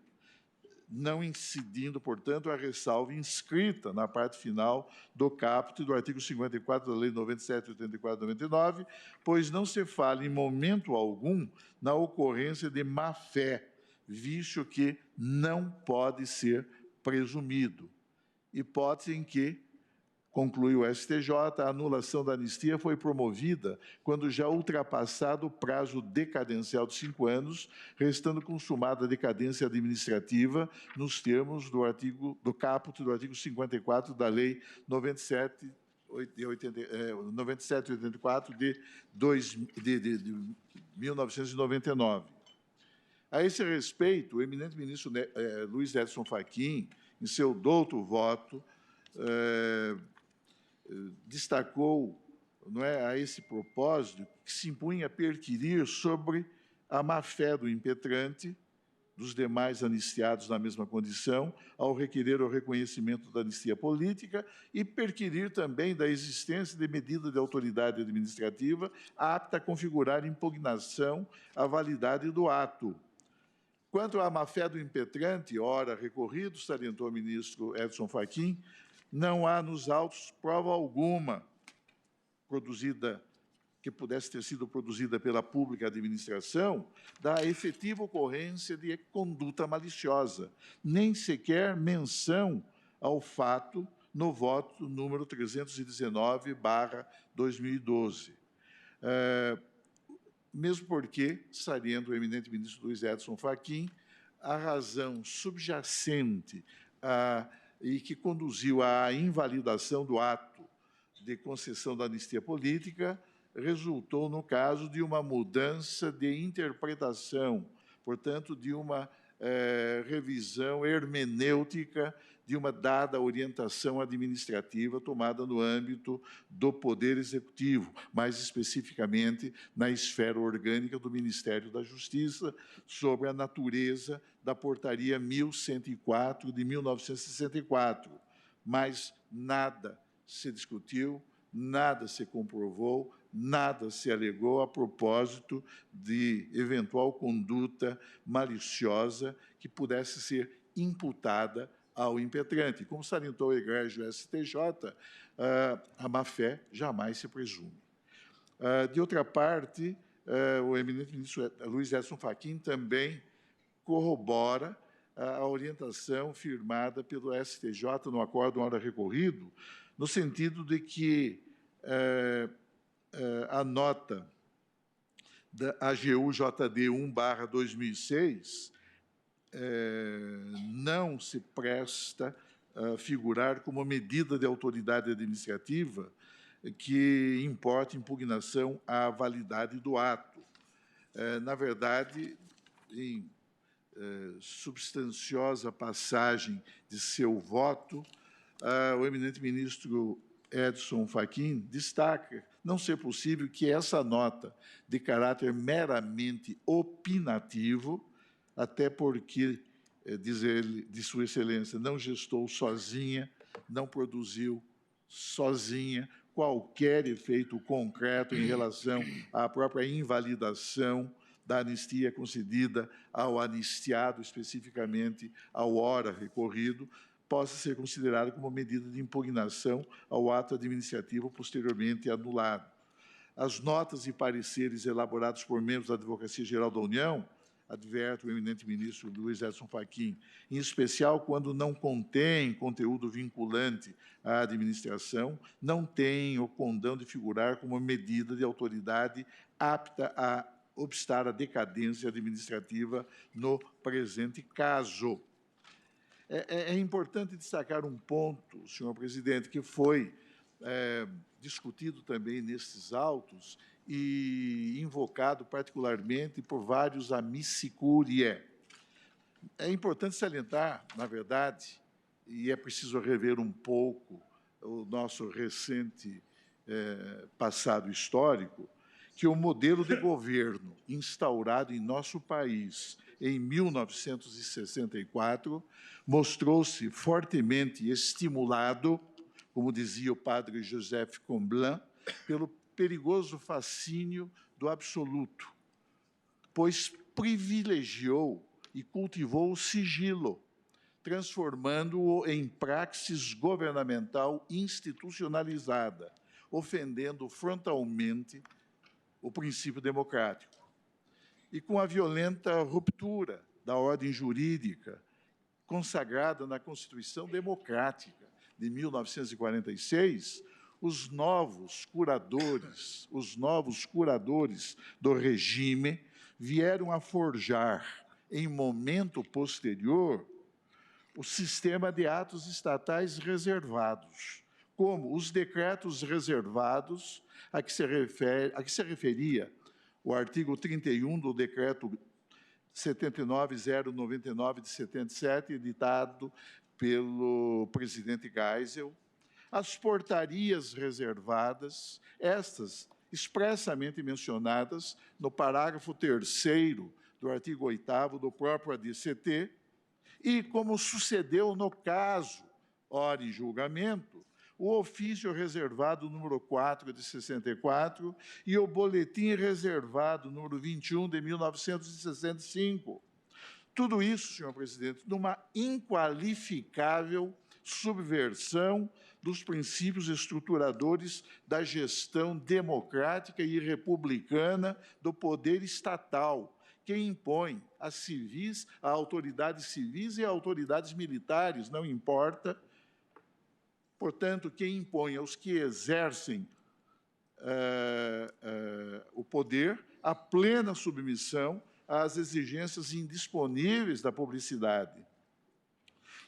não incidindo, portanto, a ressalva inscrita na parte final do caput do artigo 54 da Lei 97/84/99, pois não se fala em momento algum na ocorrência de má-fé, visto que não pode ser presumido. Hipótese em que, conclui o STJ, a anulação da anistia foi promovida quando já ultrapassado o prazo decadencial de 5 anos, restando consumada a decadência administrativa nos termos do caput do artigo 54 da Lei 97/84 de 1999. A esse respeito, o eminente ministro Luiz Edson Fachin, em seu douto voto, destacou, não é, a esse propósito, que se impunha perquirir sobre a má-fé do impetrante dos demais anistiados na mesma condição, ao requerer o reconhecimento da anistia política e perquirir também da existência de medida de autoridade administrativa apta a configurar impugnação à validade do ato. Quanto à má-fé do impetrante, ora recorrido, salientou o ministro Edson Fachin, não há nos autos prova alguma que pudesse ter sido produzida pela pública administração da efetiva ocorrência de conduta maliciosa, nem sequer menção ao fato no voto número 319/2012. Mesmo porque, salienta o eminente ministro Luiz Edson Fachin, a razão subjacente e que conduziu à invalidação do ato de concessão da anistia política resultou, no caso, de uma mudança de interpretação, portanto, de uma revisão hermenêutica de uma dada orientação administrativa tomada no âmbito do Poder Executivo, mais especificamente na esfera orgânica do Ministério da Justiça, sobre a natureza da Portaria 1104 de 1964. Mas nada se discutiu, nada se comprovou, nada se alegou a propósito de eventual conduta maliciosa que pudesse ser imputada ao impetrante. Como salientou o egrégio STJ, a má-fé jamais se presume. De outra parte, o eminente ministro Luiz Edson Fachin também corrobora a orientação firmada pelo STJ no acórdão ora recorrido, no sentido de que a nota da AGU-JD 1/2006 não se presta a figurar como medida de autoridade administrativa que importa impugnação à validade do ato. Na verdade, em substanciosa passagem de seu voto, o eminente ministro Edson Fachin destaca não ser possível que essa nota de caráter meramente opinativo, até porque, diz ele, de Sua Excelência, não gestou sozinha, não produziu sozinha qualquer efeito concreto em relação à própria invalidação da anistia concedida ao anistiado, especificamente ao ora recorrido, possa ser considerado como medida de impugnação ao ato administrativo posteriormente anulado. As notas e pareceres elaborados por membros da Advocacia Geral da União, adverte o eminente ministro Luiz Edson Fachin, em especial quando não contém conteúdo vinculante à administração, não tem o condão de figurar como medida de autoridade apta a obstar a decadência administrativa no presente caso. É importante destacar um ponto, senhor presidente, que foi discutido também nestes autos e invocado particularmente por vários amici curiae. É importante salientar, na verdade, e é preciso rever um pouco o nosso recente passado histórico, que o modelo de governo instaurado em nosso país em 1964 mostrou-se fortemente estimulado, como dizia o padre Joseph Comblan, pelo perigoso fascínio do absoluto, pois privilegiou e cultivou o sigilo, transformando-o em praxis governamental institucionalizada, ofendendo frontalmente o princípio democrático. E com a violenta ruptura da ordem jurídica consagrada na Constituição Democrática de 1946, os novos curadores do regime vieram a forjar, em momento posterior, o sistema de atos estatais reservados, como os decretos reservados a que se referia o artigo 31 do decreto 79.099 de 77, editado pelo presidente Geisel, as portarias reservadas, estas expressamente mencionadas no parágrafo 3º do do artigo 8º do próprio ADCT, e, como sucedeu no caso, ora em julgamento, o ofício reservado número 4 de 64 e o boletim reservado número 21 de 1965. Tudo isso, senhor presidente, numa inqualificável subversão dos princípios estruturadores da gestão democrática e republicana do poder estatal, que impõe a civis, a autoridades civis e a autoridades militares, não importa, portanto, que impõe aos que exercem o poder a plena submissão às exigências indisponíveis da publicidade.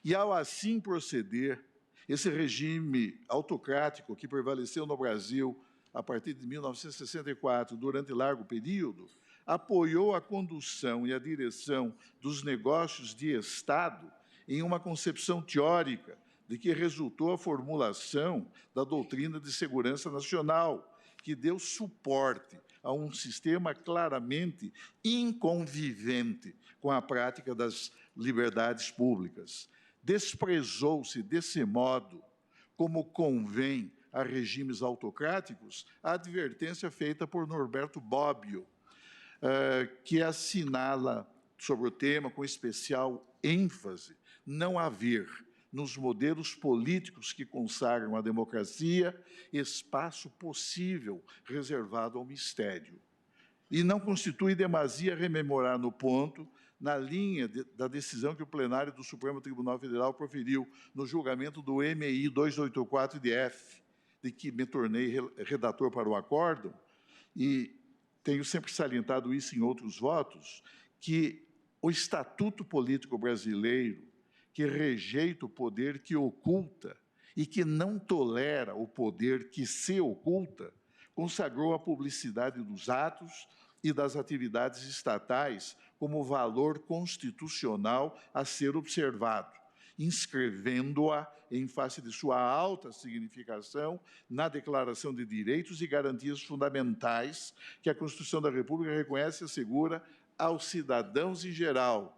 E, ao assim proceder, esse regime autocrático que prevaleceu no Brasil a partir de 1964, durante largo período, apoiou a condução e a direção dos negócios de Estado em uma concepção teórica de que resultou a formulação da doutrina de segurança nacional, que deu suporte a um sistema claramente inconvivente com a prática das liberdades públicas. Desprezou-se, desse modo, como convém a regimes autocráticos, a advertência feita por Norberto Bobbio, que assinala sobre o tema com especial ênfase não haver, nos modelos políticos que consagram a democracia, espaço possível reservado ao mistério. E não constitui demasia rememorar no ponto, na linha da decisão que o plenário do Supremo Tribunal Federal proferiu no julgamento do MI 284-DF, de que me tornei redator para o acórdão, e tenho sempre salientado isso em outros votos, que o Estatuto Político Brasileiro, que rejeita o poder que oculta e que não tolera o poder que se oculta, consagrou a publicidade dos atos e das atividades estatais como valor constitucional a ser observado, inscrevendo-a em face de sua alta significação na Declaração de Direitos e Garantias Fundamentais que a Constituição da República reconhece e assegura aos cidadãos em geral,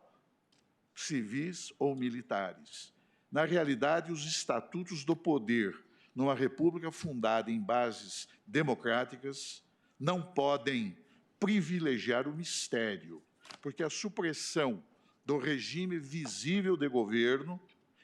civis ou militares. Na realidade, os estatutos do poder, numa república fundada em bases democráticas, não podem privilegiar o mistério, porque a supressão do regime visível de governo,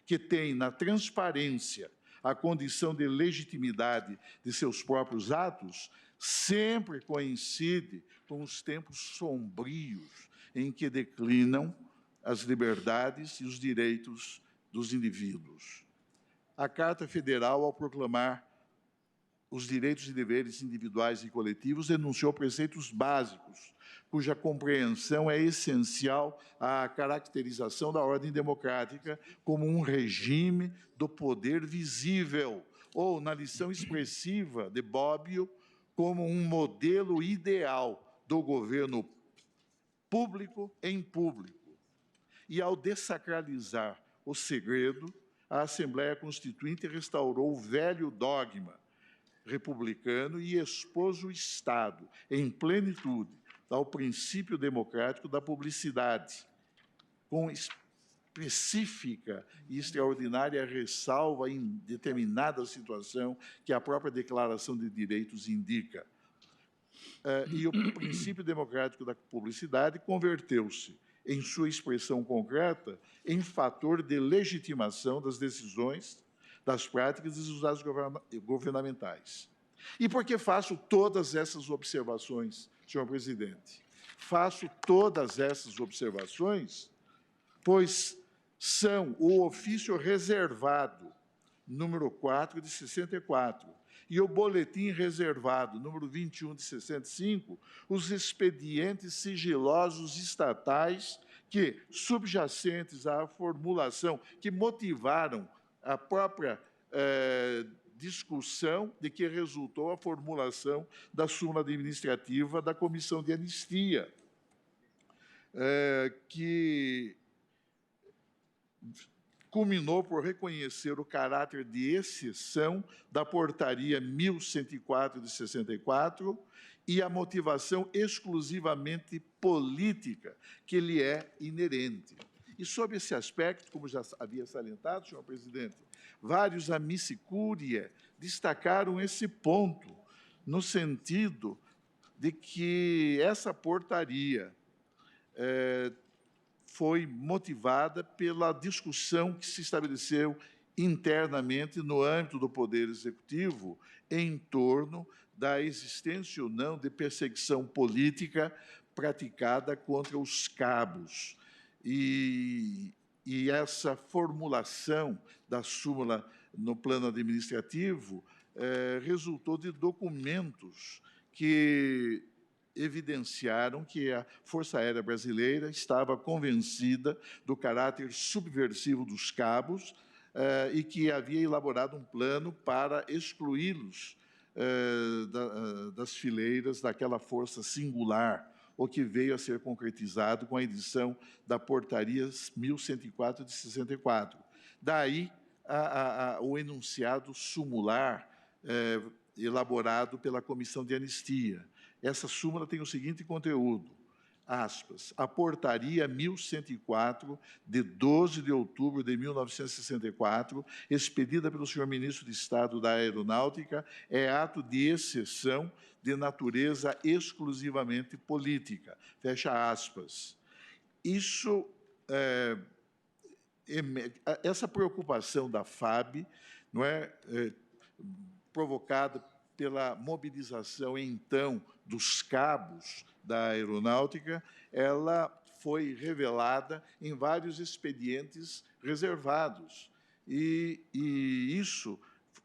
que tem na transparência a condição de legitimidade de seus próprios atos, sempre coincide com os tempos sombrios em que declinam as liberdades e os direitos dos indivíduos. A Carta Federal, ao proclamar os direitos e deveres individuais e coletivos, enunciou preceitos básicos, cuja compreensão é essencial à caracterização da ordem democrática como um regime do poder visível, ou, na lição expressiva de Bobbio, como um modelo ideal do governo público em público. E, ao dessacralizar o segredo, a Assembleia Constituinte restaurou o velho dogma republicano e expôs o Estado, em plenitude, ao princípio democrático da publicidade, com específica e extraordinária ressalva em determinada situação que a própria Declaração de Direitos indica. E o princípio democrático da publicidade converteu-se, em sua expressão concreta, em fator de legitimação das decisões, das práticas e dos atos governamentais. E por que faço todas essas observações, senhor presidente? Faço todas essas observações, pois são o ofício reservado, número 4 de 64, e o boletim reservado, número 21 de 65, os expedientes sigilosos estatais que, subjacentes à formulação, que motivaram a própria discussão de que resultou a formulação da súmula administrativa da Comissão de Anistia, que culminou por reconhecer o caráter de exceção da Portaria 1104 de 64 e a motivação exclusivamente política que lhe é inerente. E, sob esse aspecto, como já havia salientado, senhor presidente, vários amici curiae destacaram esse ponto, no sentido de que essa portaria foi motivada pela discussão que se estabeleceu internamente no âmbito do Poder Executivo em torno da existência ou não de perseguição política praticada contra os cabos. E essa formulação da súmula no plano administrativo resultou de documentos que evidenciaram que a Força Aérea Brasileira estava convencida do caráter subversivo dos cabos e que havia elaborado um plano para excluí-los das fileiras daquela força singular, o que veio a ser concretizado com a edição da Portaria 1104 de 64. Daí o enunciado sumular elaborado pela Comissão de Anistia. Essa súmula tem o seguinte conteúdo, aspas, a Portaria 1104, de 12 de outubro de 1964, expedida pelo senhor Ministro de Estado da Aeronáutica, é ato de exceção de natureza exclusivamente política. Fecha aspas. Isso, essa preocupação da FAB, não é, provocada pela mobilização, então, dos cabos da aeronáutica, ela foi revelada em vários expedientes reservados. E isso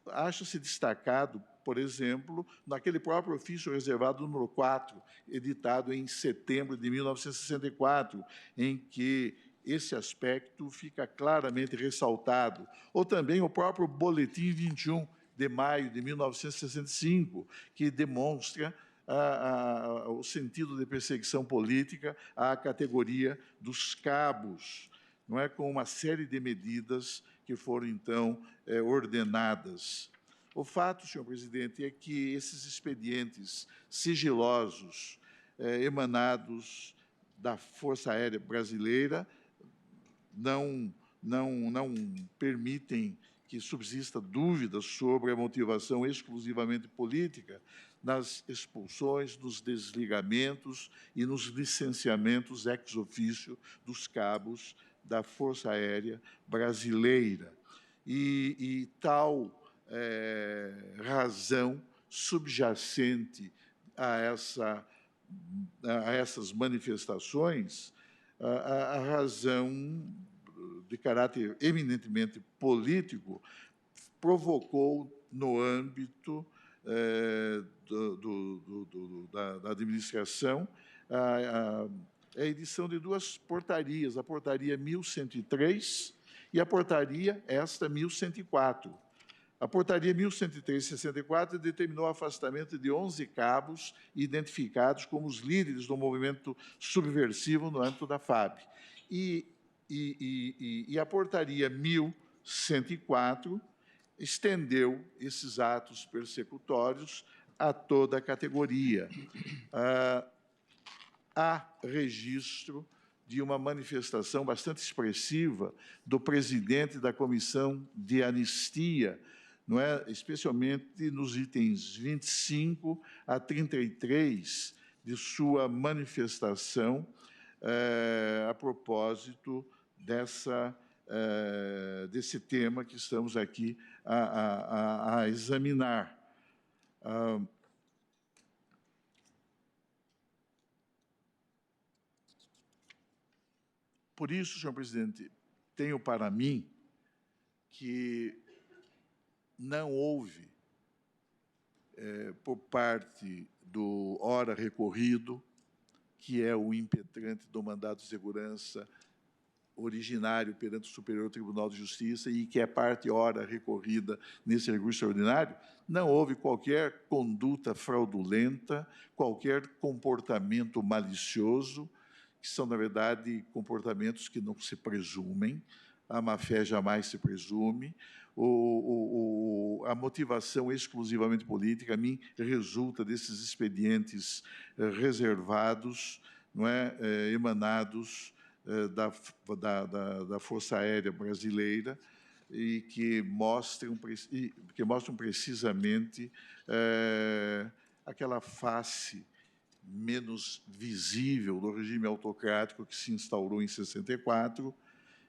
acha-se destacado, por exemplo, naquele próprio ofício reservado número 4, editado em setembro de 1964, em que esse aspecto fica claramente ressaltado. Ou também o próprio Boletim 21, de maio de 1965, que demonstra o sentido de perseguição política à categoria dos cabos, não é, com uma série de medidas que foram, então, ordenadas. O fato, senhor presidente, é que esses expedientes sigilosos emanados da Força Aérea Brasileira não permitem que subsista dúvida sobre a motivação exclusivamente política nas expulsões, nos desligamentos e nos licenciamentos ex officio dos cabos da Força Aérea Brasileira. E tal razão subjacente a essas manifestações, a razão de caráter eminentemente político, provocou, no âmbito da administração, a edição de duas portarias, a Portaria 1103 e a Portaria 1104. A Portaria 1103 de 64 determinou o afastamento de 11 cabos identificados como os líderes do movimento subversivo no âmbito da FAB. E a Portaria 1104 estendeu esses atos persecutórios a toda a categoria. Há registro de uma manifestação bastante expressiva do presidente da Comissão de Anistia, não é? Especialmente nos itens 25 a 33 de sua manifestação a propósito desse tema que estamos aqui a examinar. Por isso, senhor presidente, tenho para mim que não houve, por parte do ora recorrido, que é o impetrante do mandado de segurança originário perante o Superior Tribunal de Justiça e que é parte ora recorrida nesse recurso extraordinário, não houve qualquer conduta fraudulenta, qualquer comportamento malicioso, que são, na verdade, comportamentos que não se presumem, a má-fé jamais se presume, a motivação exclusivamente política, a mim resulta desses expedientes reservados, não é, emanados da Força Aérea Brasileira, e que mostram precisamente aquela face menos visível do regime autocrático que se instaurou em 64.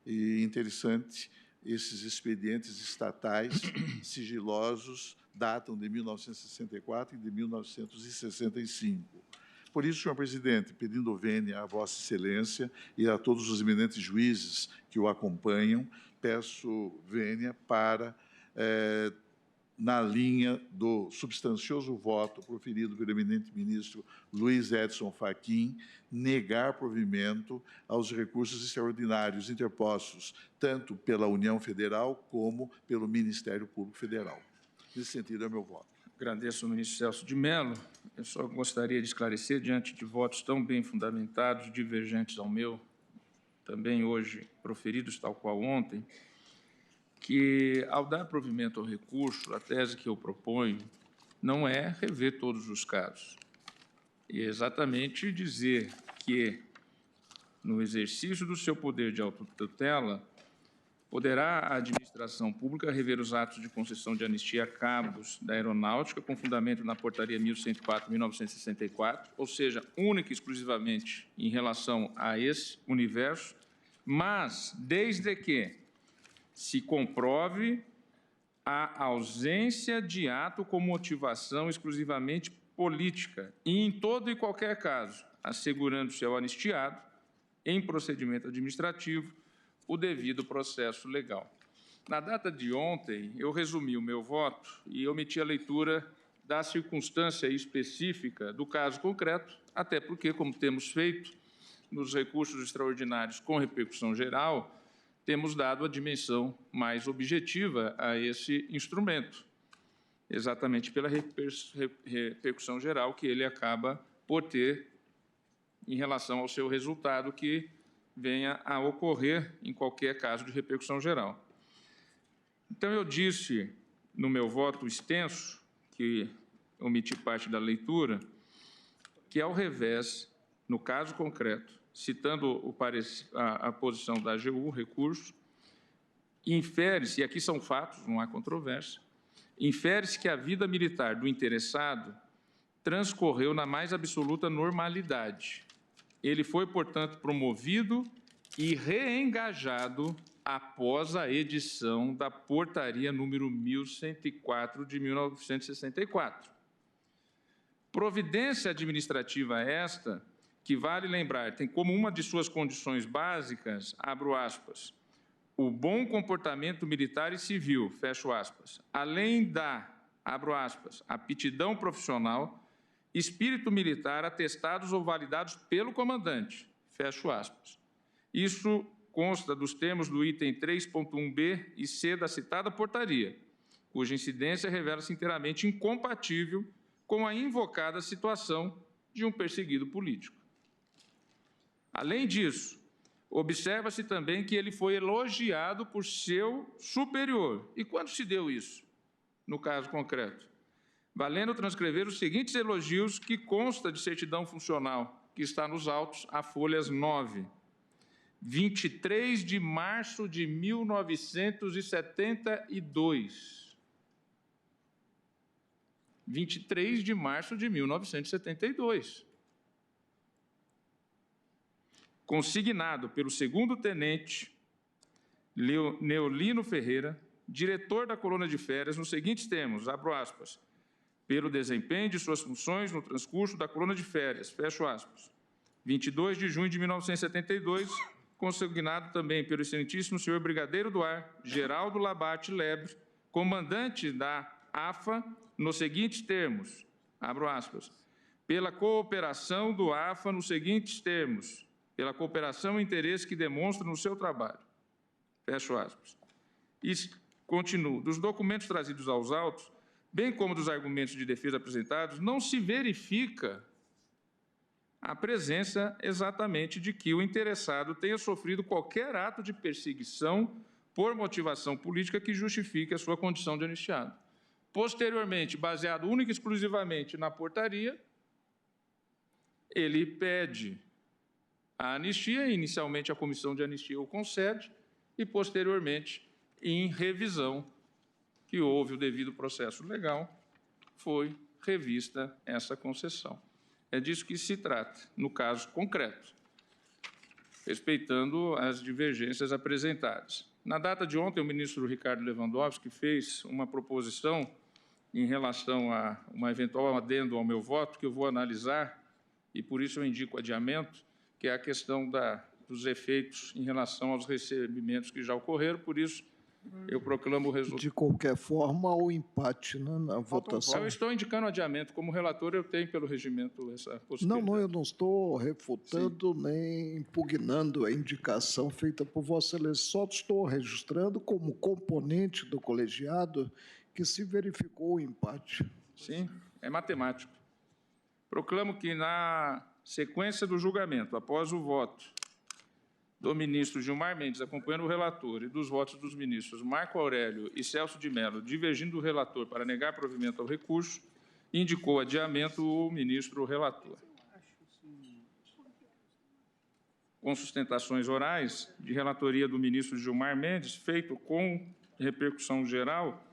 E interessante, esses expedientes estatais sigilosos datam de 1964 e de 1965. Por isso, senhor presidente, pedindo vênia a Vossa Excelência e a todos os eminentes juízes que o acompanham, peço vênia para, na linha do substancioso voto proferido pelo eminente ministro Luiz Edson Fachin, negar provimento aos recursos extraordinários interpostos tanto pela União Federal como pelo Ministério Público Federal. Nesse sentido, é o meu voto. Agradeço ao ministro Celso de Mello. Eu só gostaria de esclarecer, diante de votos tão bem fundamentados, divergentes ao meu, também hoje proferidos tal qual ontem, que, ao dar provimento ao recurso, a tese que eu proponho não é rever todos os casos, e é exatamente dizer que, no exercício do seu poder de autotutela, poderá a administração pública rever os atos de concessão de anistia a cabos da aeronáutica com fundamento na portaria 1104/1964, ou seja, única e exclusivamente em relação a esse universo, mas desde que se comprove a ausência de ato com motivação exclusivamente política e, em todo e qualquer caso, assegurando-se ao anistiado, em procedimento administrativo, o devido processo legal. Na data de ontem, eu resumi o meu voto e omiti a leitura da circunstância específica do caso concreto, até porque, como temos feito nos recursos extraordinários com repercussão geral, temos dado a dimensão mais objetiva a esse instrumento, exatamente pela repercussão geral que ele acaba por ter em relação ao seu resultado que venha a ocorrer em qualquer caso de repercussão geral. Então, eu disse no meu voto extenso, que omiti parte da leitura, que, ao revés, no caso concreto, citando a posição da AGU, recurso, infere-se, e aqui são fatos, não há controvérsia, infere-se que a vida militar do interessado transcorreu na mais absoluta normalidade. Ele foi, portanto, promovido e reengajado após a edição da portaria número 1104 de 1964. Providência administrativa esta, que vale lembrar, tem como uma de suas condições básicas, abro aspas, o bom comportamento militar e civil, fecho aspas, além da, abro aspas, aptidão profissional, espírito militar atestados ou validados pelo comandante, fecho aspas. Isso consta dos termos do item 3.1b e c da citada portaria, cuja incidência revela-se inteiramente incompatível com a invocada situação de um perseguido político. Além disso, observa-se também que ele foi elogiado por seu superior. E quando se deu isso, no caso concreto? Valendo transcrever os seguintes elogios que consta de certidão funcional, que está nos autos, a folhas 9. 23 de março de 1972. 23 de março de 1972. Consignado pelo segundo-tenente Neolino Ferreira, diretor da colônia de férias, nos seguintes termos, abro aspas, pelo desempenho de suas funções no transcurso da colônia de férias, fecho aspas. 22 de junho de 1972, consignado também pelo excelentíssimo senhor Brigadeiro do Ar, Geraldo Labate Lebre, comandante da AFA, nos seguintes termos, abro aspas, pela cooperação do AFA nos seguintes termos, pela cooperação e interesse que demonstra no seu trabalho, fecho aspas. E continuo, dos documentos trazidos aos autos, bem como dos argumentos de defesa apresentados, não se verifica a presença exatamente de que o interessado tenha sofrido qualquer ato de perseguição por motivação política que justifique a sua condição de anistiado. Posteriormente, baseado única e exclusivamente na portaria, ele pede a anistia, inicialmente a comissão de anistia o concede, e posteriormente, em revisão, que houve o devido processo legal, foi revista essa concessão. É disso que se trata, no caso concreto, respeitando as divergências apresentadas. Na data de ontem, o ministro Ricardo Lewandowski fez uma proposição em relação a uma eventual adendo ao meu voto, que eu vou analisar, e por isso eu indico adiamento, que é a questão dos efeitos em relação aos recebimentos que já ocorreram, por isso eu proclamo o resultado. De qualquer forma, há o empate, né, na votação. Eu estou indicando adiamento. Como relator, eu tenho pelo regimento essa possibilidade. Não, eu não estou refutando nem impugnando a indicação feita por Vossa Excelência. Só estou registrando como componente do colegiado que se verificou o empate. Sim, é matemático. Proclamo que, na sequência do julgamento, após o voto do ministro Gilmar Mendes, acompanhando o relator, e dos votos dos ministros Marco Aurélio e Celso de Mello, divergindo do relator para negar provimento ao recurso, indicou adiamento o ministro relator. Com sustentações orais de relatoria do ministro Gilmar Mendes, feito com repercussão geral,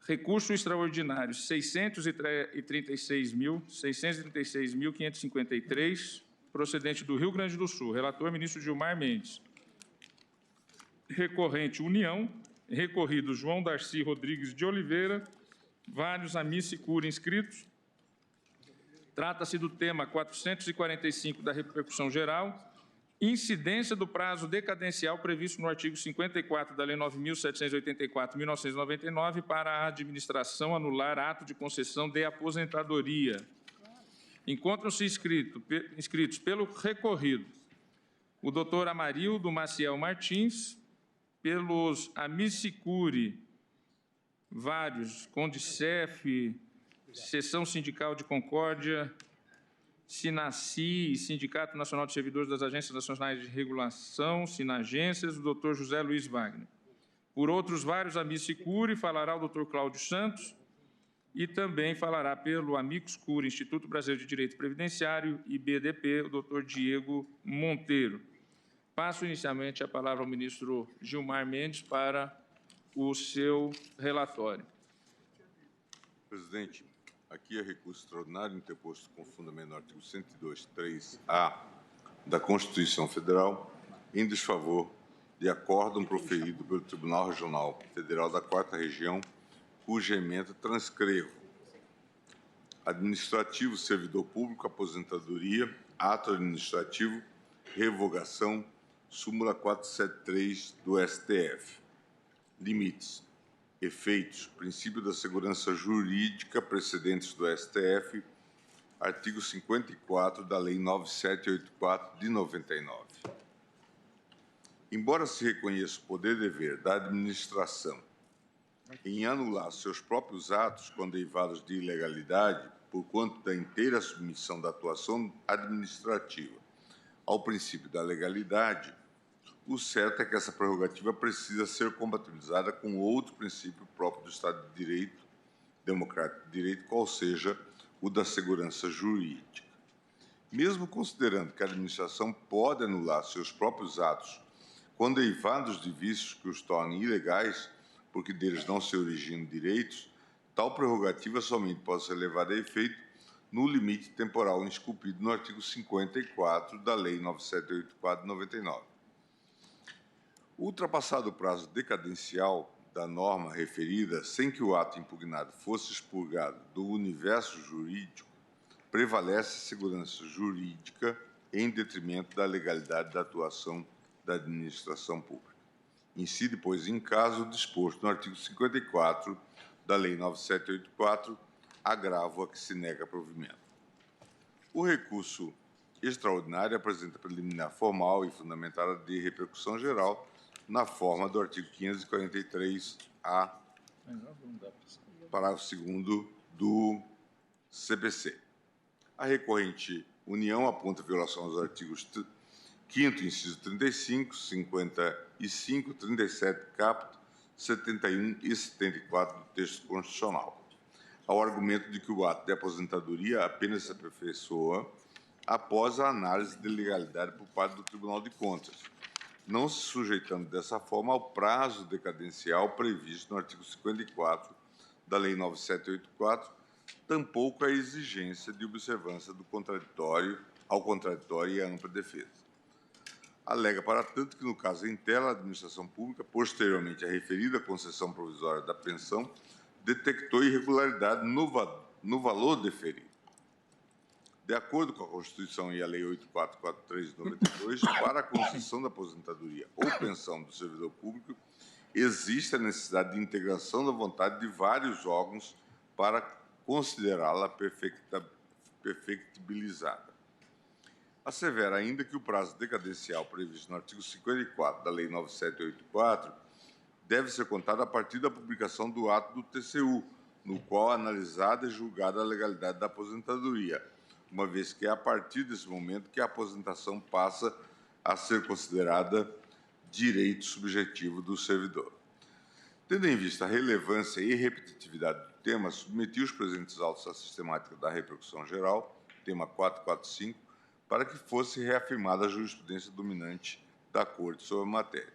recurso extraordinário 636.553, procedente do Rio Grande do Sul. Relator, ministro Gilmar Mendes. Recorrente, União. Recorrido, João Darcy Rodrigues de Oliveira. Vários amici curiae inscritos. Trata-se do tema 445 da repercussão geral. Incidência do prazo decadencial previsto no artigo 54 da Lei 9.784/1999 para a administração anular ato de concessão de aposentadoria. Encontram-se inscritos pelo recorrido o doutor Amarildo Maciel Martins, pelos amici curiae, vários, Condicef, Seção Sindical de Concórdia, Sinaci, Sindicato Nacional de Servidores das Agências Nacionais de Regulação, Sinagências, o doutor José Luiz Wagner. Por outros vários amici curiae, falará o doutor Cláudio Santos, e também falará pelo Amicus Curiae, Instituto Brasileiro de Direito Previdenciário e BDP, o doutor Diego Monteiro. Passo inicialmente a palavra ao ministro Gilmar Mendes para o seu relatório. Presidente, aqui é recurso extraordinário interposto com fundamento no artigo 102.3a da Constituição Federal, em desfavor de acórdão proferido pelo Tribunal Regional Federal da 4ª Região, cuja ementa transcrevo: administrativo, servidor público, aposentadoria, ato administrativo, revogação, súmula 473 do STF. Limites: efeitos, princípio da segurança jurídica precedentes do STF, artigo 54 da Lei 9784 de 99. Embora se reconheça o poder-dever da administração em anular seus próprios atos quando derivados de ilegalidade, por quanto da inteira submissão da atuação administrativa ao princípio da legalidade, o certo é que essa prerrogativa precisa ser compatibilizada com outro princípio próprio do Estado de Direito, democrático de direito, qual seja o da segurança jurídica. Mesmo considerando que a administração pode anular seus próprios atos quando derivados de vícios que os tornem ilegais, porque deles não se originam direitos, tal prerrogativa somente pode ser levada a efeito no limite temporal esculpido no artigo 54 da Lei 9784 de 99. Ultrapassado o prazo decadencial da norma referida, sem que o ato impugnado fosse expurgado do universo jurídico, prevalece a segurança jurídica em detrimento da legalidade da atuação da administração pública. Incide, pois, em caso disposto no artigo 54 da Lei 9784, agravo a que se nega provimento. O recurso extraordinário apresenta preliminar formal e fundamentada de repercussão geral na forma do artigo 543-A, parágrafo 2º do CPC. A recorrente União aponta violação aos artigos 5º, inciso 35, 55, 37, caput, 71 e 74 do texto constitucional, ao argumento de que o ato de aposentadoria apenas se aperfeiçoa após a análise de legalidade por parte do Tribunal de Contas, não se sujeitando dessa forma ao prazo decadencial previsto no artigo 54 da Lei 9784, tampouco a exigência de observância do contraditório e a ampla defesa. Alega, para tanto, que no caso em tela, a administração pública, posteriormente à referida concessão provisória da pensão, detectou irregularidade no valor deferido. De acordo com a Constituição e a Lei 8443 de 92, para a concessão da aposentadoria ou pensão do servidor público, existe a necessidade de integração da vontade de vários órgãos para considerá-la perfectibilizada. Assevera ainda que o prazo decadencial previsto no artigo 54 da Lei 9784 deve ser contado a partir da publicação do ato do TCU, no qual é analisada e julgada a legalidade da aposentadoria, uma vez que é a partir desse momento que a aposentação passa a ser considerada direito subjetivo do servidor. Tendo em vista a relevância e repetitividade do tema, submeti os presentes autos à sistemática da repercussão geral, tema 445, para que fosse reafirmada a jurisprudência dominante da Corte sobre a matéria.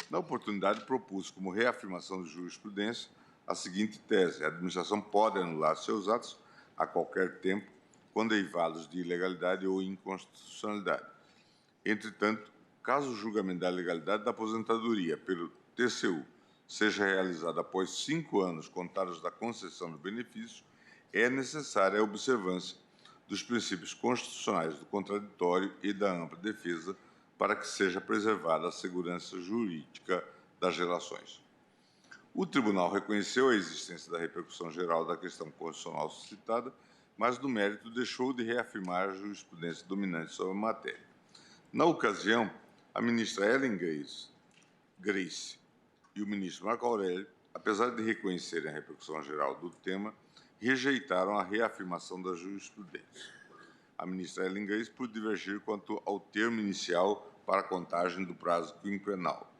Na oportunidade, propus como reafirmação de jurisprudência a seguinte tese: a administração pode anular seus atos a qualquer tempo, quando eivados de ilegalidade ou inconstitucionalidade. Entretanto, caso o julgamento da legalidade da aposentadoria pelo TCU seja realizado após 5 anos contados da concessão do benefício, é necessária a observância dos princípios constitucionais do contraditório e da ampla defesa para que seja preservada a segurança jurídica das relações. O Tribunal reconheceu a existência da repercussão geral da questão constitucional suscitada, mas, no mérito, deixou de reafirmar a jurisprudência dominante sobre a matéria. Na ocasião, a ministra Ellen Grace e o ministro Marco Aurélio, apesar de reconhecerem a repercussão geral do tema, rejeitaram a reafirmação da jurisprudência. A ministra Ellen Grace por divergir quanto ao termo inicial para a contagem do prazo quinquenal,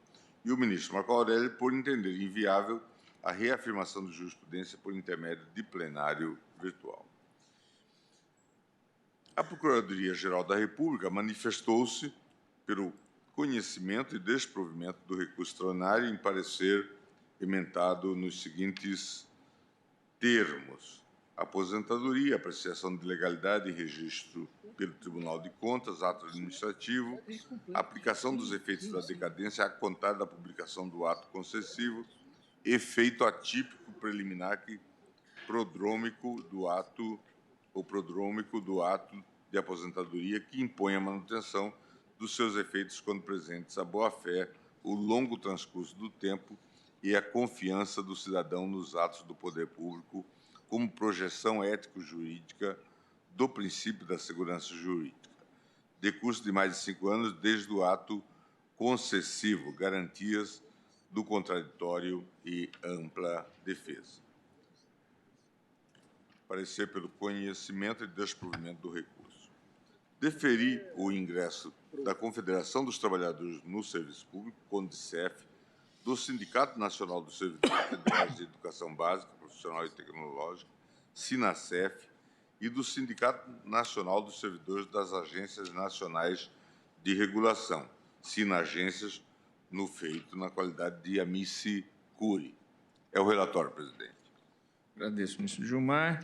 e o ministro Marco Aurélio por entender inviável a reafirmação de jurisprudência por intermédio de plenário virtual. A Procuradoria-Geral da República manifestou-se pelo conhecimento e desprovimento do recurso extraordinário em parecer emendado nos seguintes termos: aposentadoria, apreciação de legalidade e registro pelo Tribunal de Contas, ato administrativo, aplicação dos efeitos da decadência a contar da publicação do ato concessivo, efeito atípico preliminar que prodrômico do ato de aposentadoria que impõe a manutenção dos seus efeitos quando presentes a boa-fé, o longo transcurso do tempo e a confiança do cidadão nos atos do poder público, como projeção ético-jurídica do princípio da segurança jurídica. Decurso de mais de 5 anos desde o ato concessivo, garantias do contraditório e ampla defesa. Parecer pelo conhecimento e desprovimento do recurso. Deferi o ingresso da Confederação dos Trabalhadores no Serviço Público, CONDICEF, do Sindicato Nacional dos Servidores Federais de Educação Básica, Profissional e Tecnológica, SINASEF, e do Sindicato Nacional dos Servidores das Agências Nacionais de Regulação, SINAGências, no feito na qualidade de amici curiae. É o relatório, presidente. Agradeço, ministro Gilmar.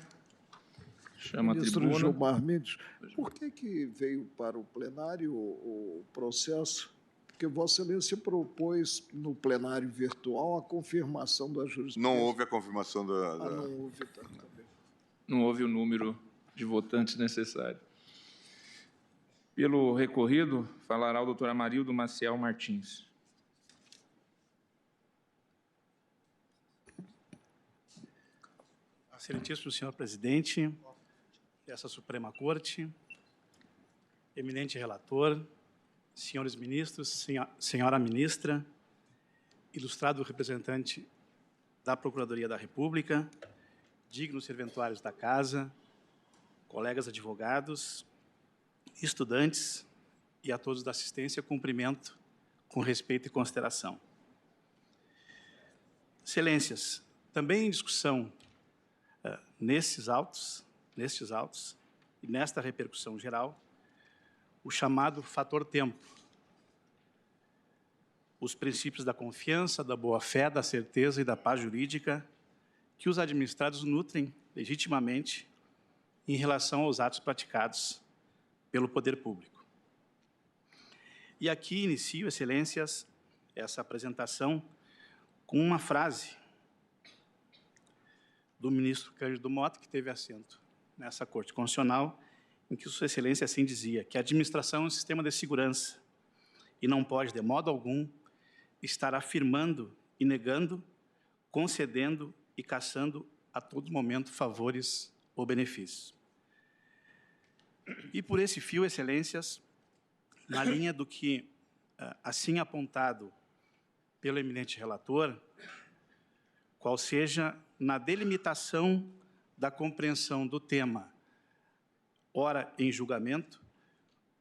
Chama Ministro a tribuna. Gilmar Mendes, por que veio para o plenário o processo? Porque Vossa Excelência propôs no plenário virtual a confirmação da jurisprudência. Não houve a confirmação da... Não houve, tá bem. Não houve o número de votantes necessário. Pelo recorrido, falará o doutor Amarildo Maciel Martins. Excelentíssimo senhor presidente dessa Suprema Corte, eminente relator, senhores ministros, senhora ministra, ilustrado representante da Procuradoria da República, dignos serventuários da Casa, colegas advogados, estudantes e a todos da assistência, cumprimento com respeito e consideração. Excelências, também em discussão nestes autos e nesta repercussão geral, o chamado fator tempo, os princípios da confiança, da boa-fé, da certeza e da paz jurídica que os administrados nutrem legitimamente em relação aos atos praticados pelo poder público. E aqui inicio, Excelências, essa apresentação com uma frase do ministro Cândido Mota, que teve assento nessa Corte Constitucional, em que Sua Excelência assim dizia, que a administração é um sistema de segurança e não pode, de modo algum, estar afirmando e negando, concedendo e cassando a todo momento favores ou benefícios. E por esse fio, Excelências, na linha do que, assim apontado pelo eminente relator, qual seja na delimitação da compreensão do tema, ora em julgamento,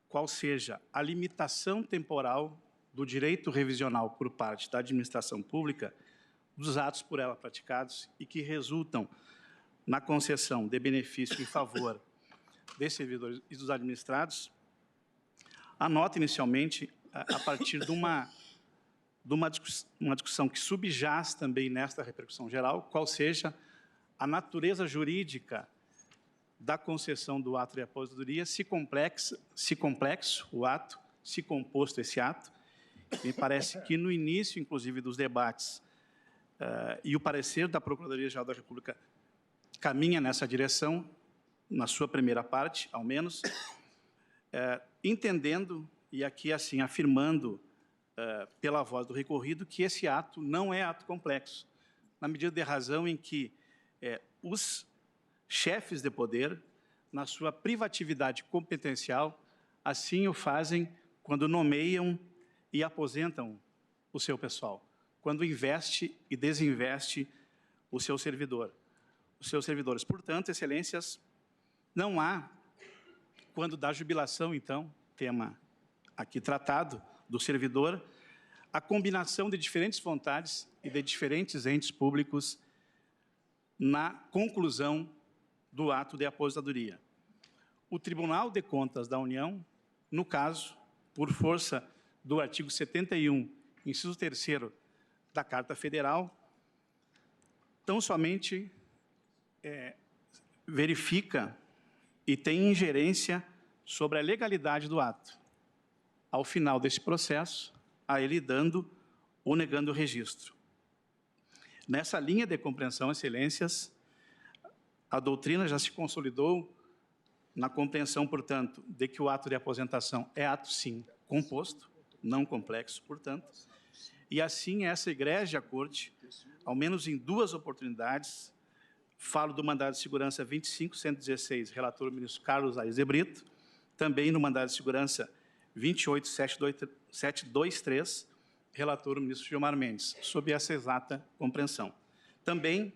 qual seja a limitação temporal do direito revisional por parte da administração pública dos atos por ela praticados e que resultam na concessão de benefício em favor dos servidores e dos administrados, anota inicialmente, a partir de uma discussão que subjaz também nesta repercussão geral, qual seja a natureza jurídica da concessão do ato de aposentadoria, se complexo o ato, se composto esse ato. Me parece que no início, inclusive, dos debates, e o parecer da Procuradoria-Geral da República caminha nessa direção, na sua primeira parte, ao menos, entendendo, e aqui assim afirmando pela voz do recorrido, que esse ato não é ato complexo, na medida de razão em que os chefes de poder, na sua privatividade competencial, assim o fazem quando nomeiam e aposentam o seu pessoal, quando investe e desinveste o seu servidor, os seus servidores. Portanto, Excelências, não há, quando da jubilação, então, tema aqui tratado, do servidor, a combinação de diferentes vontades e de diferentes entes públicos na conclusão do ato de aposentadoria. O Tribunal de Contas da União, no caso, por força do artigo 71, inciso 3º da Carta Federal, tão somente verifica e tem ingerência sobre a legalidade do ato. Ao final desse processo, a ele dando ou negando o registro. Nessa linha de compreensão, Excelências, a doutrina já se consolidou na compreensão, portanto, de que o ato de aposentação é ato, sim, composto, não complexo, portanto, e assim essa egrégia Corte, ao menos em duas oportunidades, falo do mandado de segurança 25.116, relator o ministro Carlos Aires de Brito, também no mandado de segurança 28.723, relator o ministro Gilmar Mendes, sob essa exata compreensão. Também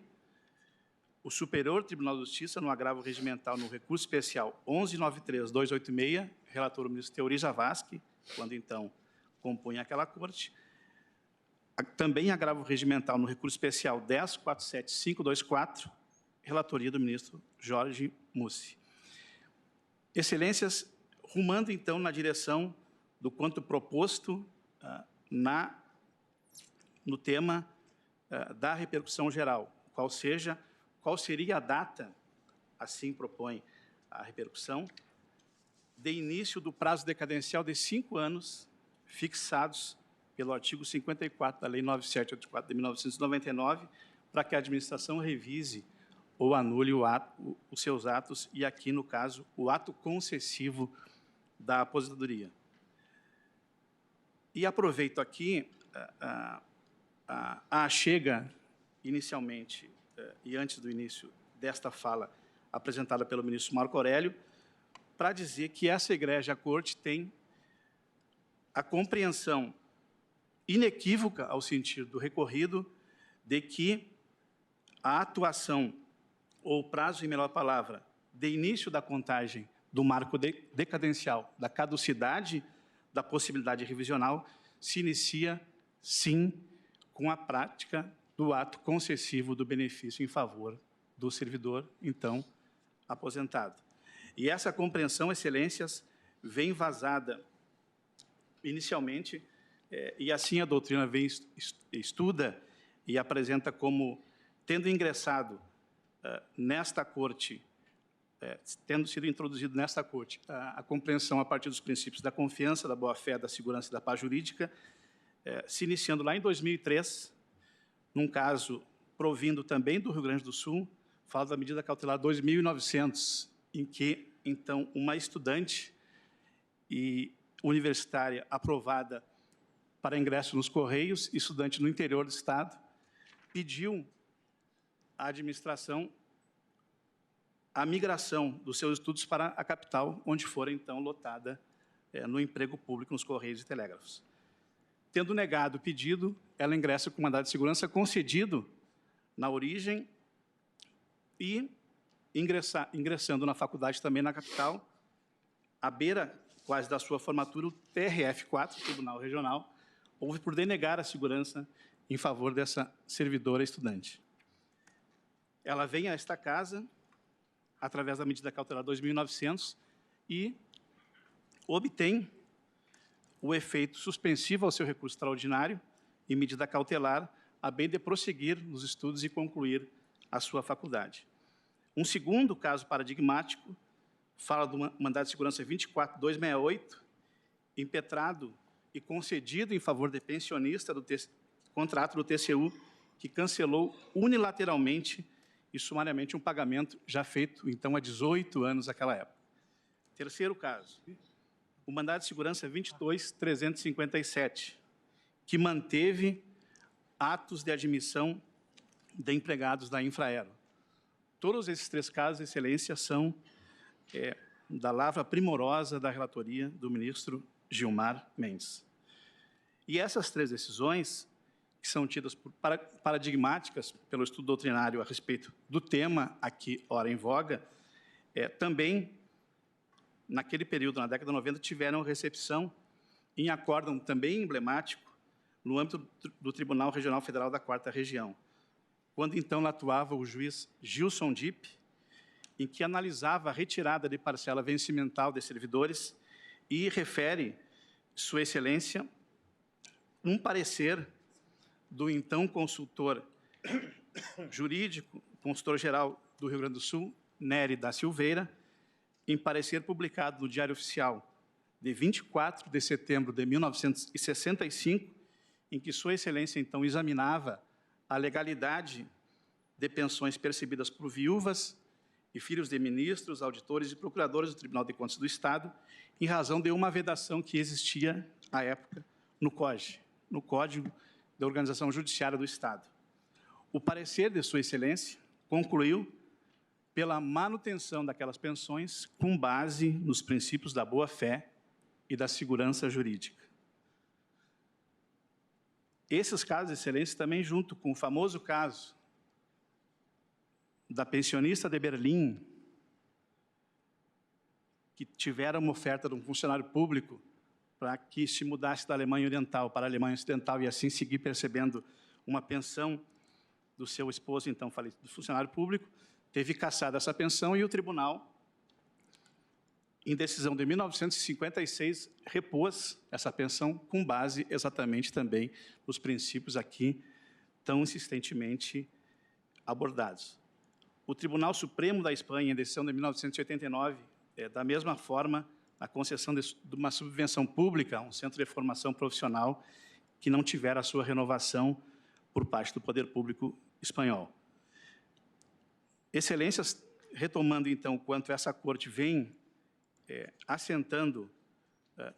o Superior Tribunal de Justiça, no agravo regimental no recurso especial 11.93.286, relator o ministro Teori Javascki, quando então compunha aquela corte. Também agravo regimental no recurso especial 10.47524, relatoria do ministro Jorge Mussi. Excelências, rumando então na direção do quanto proposto no tema da repercussão geral, qual seria a data, assim propõe a repercussão, de início do prazo decadencial de 5 anos, fixados pelo artigo 54 da Lei 9784 de 1999, para que a administração revise ou anule os seus atos, e aqui, no caso, o ato concessivo da aposentadoria. E aproveito aqui a chega, inicialmente, e antes do início desta fala apresentada pelo ministro Marco Aurélio, para dizer que essa egrégia Corte tem a compreensão inequívoca, ao sentido do recorrido, de que a atuação, ou prazo, em melhor palavra, de início da contagem do marco decadencial, da caducidade da possibilidade revisional, se inicia, sim, com a prática do ato concessivo do benefício em favor do servidor, então, aposentado. E essa compreensão, excelências, vem vazada inicialmente, e assim a doutrina vem estuda e apresenta como tendo ingressado nesta Corte, tendo sido introduzido nesta Corte a compreensão a partir dos princípios da confiança, da boa-fé, da segurança e da paz jurídica, se iniciando lá em 2003, num caso provindo também do Rio Grande do Sul, fala da medida cautelar 2.900, em que, então, uma estudante universitária aprovada para ingresso nos Correios, estudante no interior do Estado, pediu à administração a migração dos seus estudos para a capital, onde fora, então, lotada no emprego público nos Correios e Telégrafos. Tendo negado o pedido, ela ingressa com mandado de segurança concedido na origem e ingressando na faculdade também na capital, à beira quase da sua formatura, o TRF4, Tribunal Regional, houve por denegar a segurança em favor dessa servidora estudante. Ela vem a esta casa, através da medida cautelar 2.900, e obtém o efeito suspensivo ao seu recurso extraordinário e medida cautelar, a bem de prosseguir nos estudos e concluir a sua faculdade. Um segundo caso paradigmático fala do mandado de segurança 24268, impetrado e concedido em favor de pensionista do contrato do TCU, que cancelou unilateralmente e sumariamente um pagamento já feito, então, há 18 anos naquela época. Terceiro caso, o mandado de segurança 22357, que manteve atos de admissão de empregados da Infraero. Todos esses três casos, excelência, são da lavra primorosa da relatoria do ministro Gilmar Mendes. E essas três decisões, que são tidas por paradigmáticas pelo estudo doutrinário a respeito do tema aqui, ora em voga, também, naquele período, na década de 90, tiveram recepção em acórdão também emblemático no âmbito do Tribunal Regional Federal da 4ª Região, quando então lá atuava o juiz Gilson Dipp, em que analisava a retirada de parcela vencimental de servidores e refere, Sua Excelência, um parecer do então consultor jurídico, consultor-geral do Rio Grande do Sul, Nery da Silveira, em parecer publicado no Diário Oficial de 24 de setembro de 1965, em que Sua Excelência, então, examinava a legalidade de pensões percebidas por viúvas e filhos de ministros, auditores e procuradores do Tribunal de Contas do Estado, em razão de uma vedação que existia, à época, no COG, no Código da Organização Judiciária do Estado. O parecer de Sua Excelência concluiu pela manutenção daquelas pensões com base nos princípios da boa-fé e da segurança jurídica. Esses casos, Excelência, também junto com o famoso caso da pensionista de Berlim, que tiveram uma oferta de um funcionário público para que se mudasse da Alemanha Oriental para a Alemanha Ocidental e assim seguir percebendo uma pensão do seu esposo, então falecido, do funcionário público, teve cassada essa pensão e o tribunal, em decisão de 1956, repôs essa pensão com base exatamente também nos princípios aqui tão insistentemente abordados. O Tribunal Supremo da Espanha, em decisão de 1989, da mesma forma, a concessão de uma subvenção pública a um centro de formação profissional que não tiver a sua renovação por parte do poder público espanhol. Excelências, retomando, então, quanto essa Corte vem assentando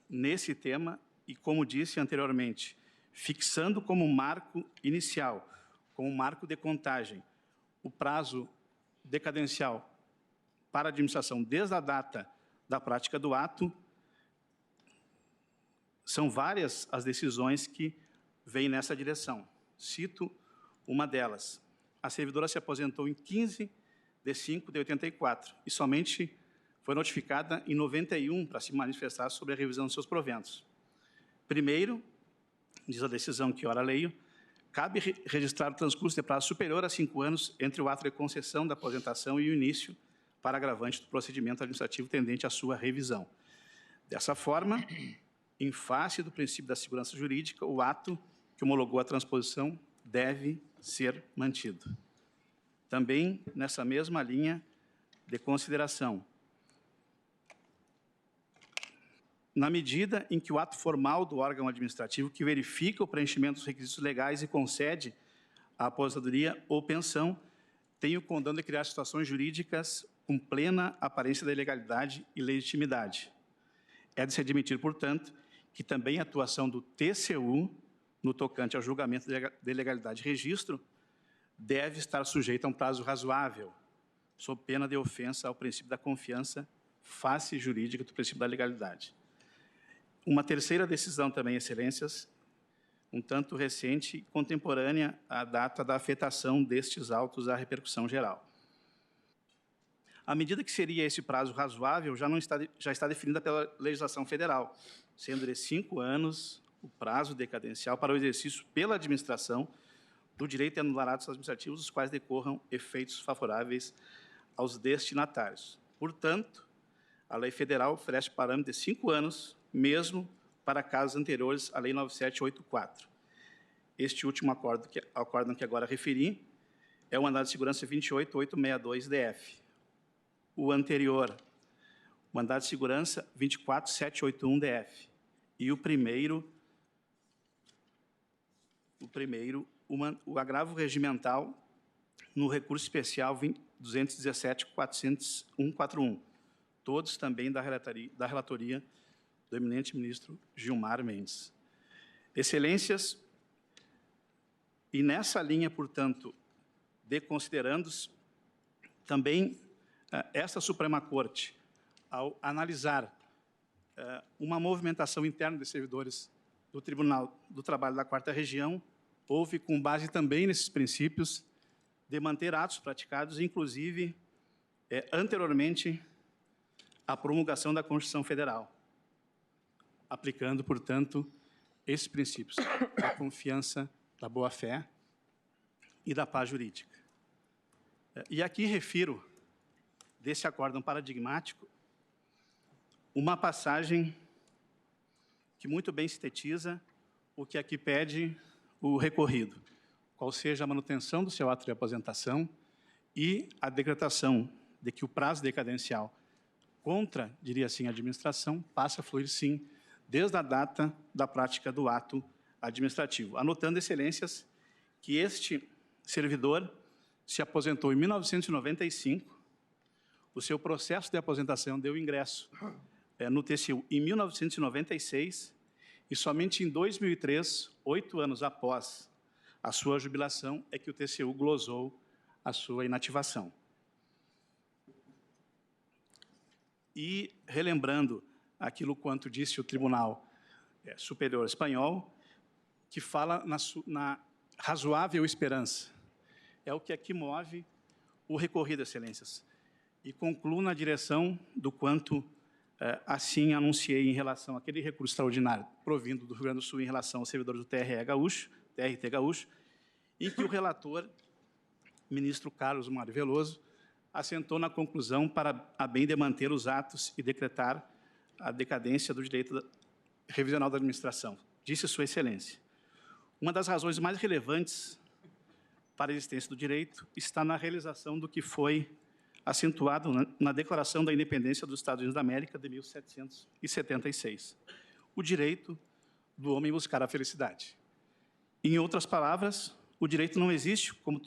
nesse tema e, como disse anteriormente, fixando como marco inicial, como marco de contagem, o prazo decadencial para a administração desde a data da prática do ato, são várias as decisões que vêm nessa direção. Cito uma delas. A servidora se aposentou em 15 de 5 de 84 e somente foi notificada em 91 para se manifestar sobre a revisão dos seus proventos. Primeiro, diz a decisão que ora leio, cabe registrar o transcurso de prazo superior a 5 anos entre o ato de concessão da aposentação e o início para agravante do procedimento administrativo tendente à sua revisão. Dessa forma, em face do princípio da segurança jurídica, o ato que homologou a transposição deve ser mantido. Também, nessa mesma linha de consideração, na medida em que o ato formal do órgão administrativo que verifica o preenchimento dos requisitos legais e concede a aposentadoria ou pensão tem o condão de criar situações jurídicas com plena aparência de legalidade e legitimidade. É de se admitir, portanto, que também a atuação do TCU, no tocante ao julgamento de legalidade e registro, deve estar sujeita a um prazo razoável, sob pena de ofensa ao princípio da confiança, face jurídica do princípio da legalidade. Uma terceira decisão também, Excelências, um tanto recente e contemporânea à data da afetação destes autos à repercussão geral. A medida que seria esse prazo razoável já está definida pela legislação federal, sendo de 5 anos o prazo decadencial para o exercício pela administração do direito a anular atos administrativos, os quais decorram efeitos favoráveis aos destinatários. Portanto, a lei federal oferece parâmetro de 5 anos, mesmo para casos anteriores à Lei 9784. Este último acórdão que agora referi é o mandado de segurança 28862-DF. O anterior, o mandado de segurança 24781-DF. E o primeiro, o agravo regimental no recurso especial 217.401, todos também da relatoria do eminente ministro Gilmar Mendes. Excelências, e nessa linha, portanto, de considerandos, também esta Suprema Corte, ao analisar uma movimentação interna de servidores do Tribunal do Trabalho da 4ª Região, houve, com base também nesses princípios, de manter atos praticados, inclusive, anteriormente à promulgação da Constituição Federal, aplicando, portanto, esses princípios da confiança, da boa-fé e da paz jurídica. E aqui refiro, desse acórdão paradigmático, uma passagem que muito bem sintetiza o que aqui pede o recorrido, qual seja a manutenção do seu ato de aposentação e a decretação de que o prazo decadencial contra, diria assim, a administração, passa a fluir, sim, desde a data da prática do ato administrativo. Anotando, Excelências, que este servidor se aposentou em 1995, o seu processo de aposentação deu ingresso no TCU em 1996 e somente em 2003, 8 anos após a sua jubilação, é que o TCU glosou a sua inativação. E, relembrando aquilo quanto disse o Tribunal Superior Espanhol, que fala na razoável esperança. É o que aqui move o recorrido, Excelências. E concluo na direção do quanto assim anunciei em relação àquele recurso extraordinário provindo do Rio Grande do Sul em relação aos servidores do TRT Gaúcho, em que o relator, ministro Carlos Mário Veloso, assentou na conclusão para a bem de manter os atos e decretar a decadência do direito revisional da administração. Disse Sua Excelência. Uma das razões mais relevantes para a existência do direito está na realização do que foi acentuado na Declaração da Independência dos Estados Unidos da América de 1776. O direito do homem buscar a felicidade. Em outras palavras, o direito não existe como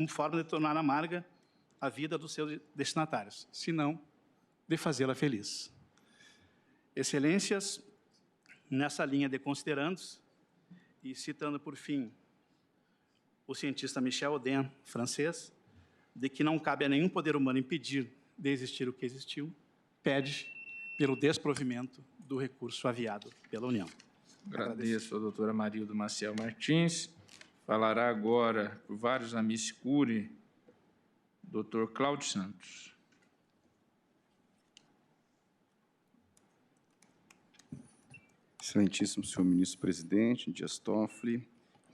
forma de tornar amarga a vida dos seus destinatários, senão de fazê-la feliz. Excelências, nessa linha de considerandos, e citando por fim o cientista Michel Oden, francês, de que não cabe a nenhum poder humano impedir de existir o que existiu, pede pelo desprovimento do recurso aviado pela União. Agradeço a doutora Marildo Maciel Martins. Falará agora, por vários amici curiae, doutor Cláudio Santos. Excelentíssimo senhor ministro-presidente, Dias Toffoli,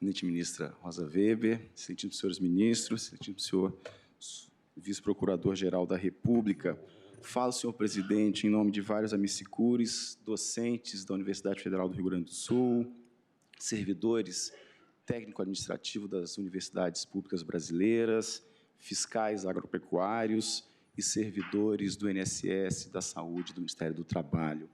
excelentíssima ministra Rosa Weber, excelentíssimos senhores ministros, excelentíssimo senhor vice-procurador-geral da República, falo, senhor presidente, em nome de vários amicicures, docentes da Universidade Federal do Rio Grande do Sul, servidores técnico-administrativos das universidades públicas brasileiras, fiscais agropecuários e servidores do INSS, da Saúde, do Ministério do Trabalho,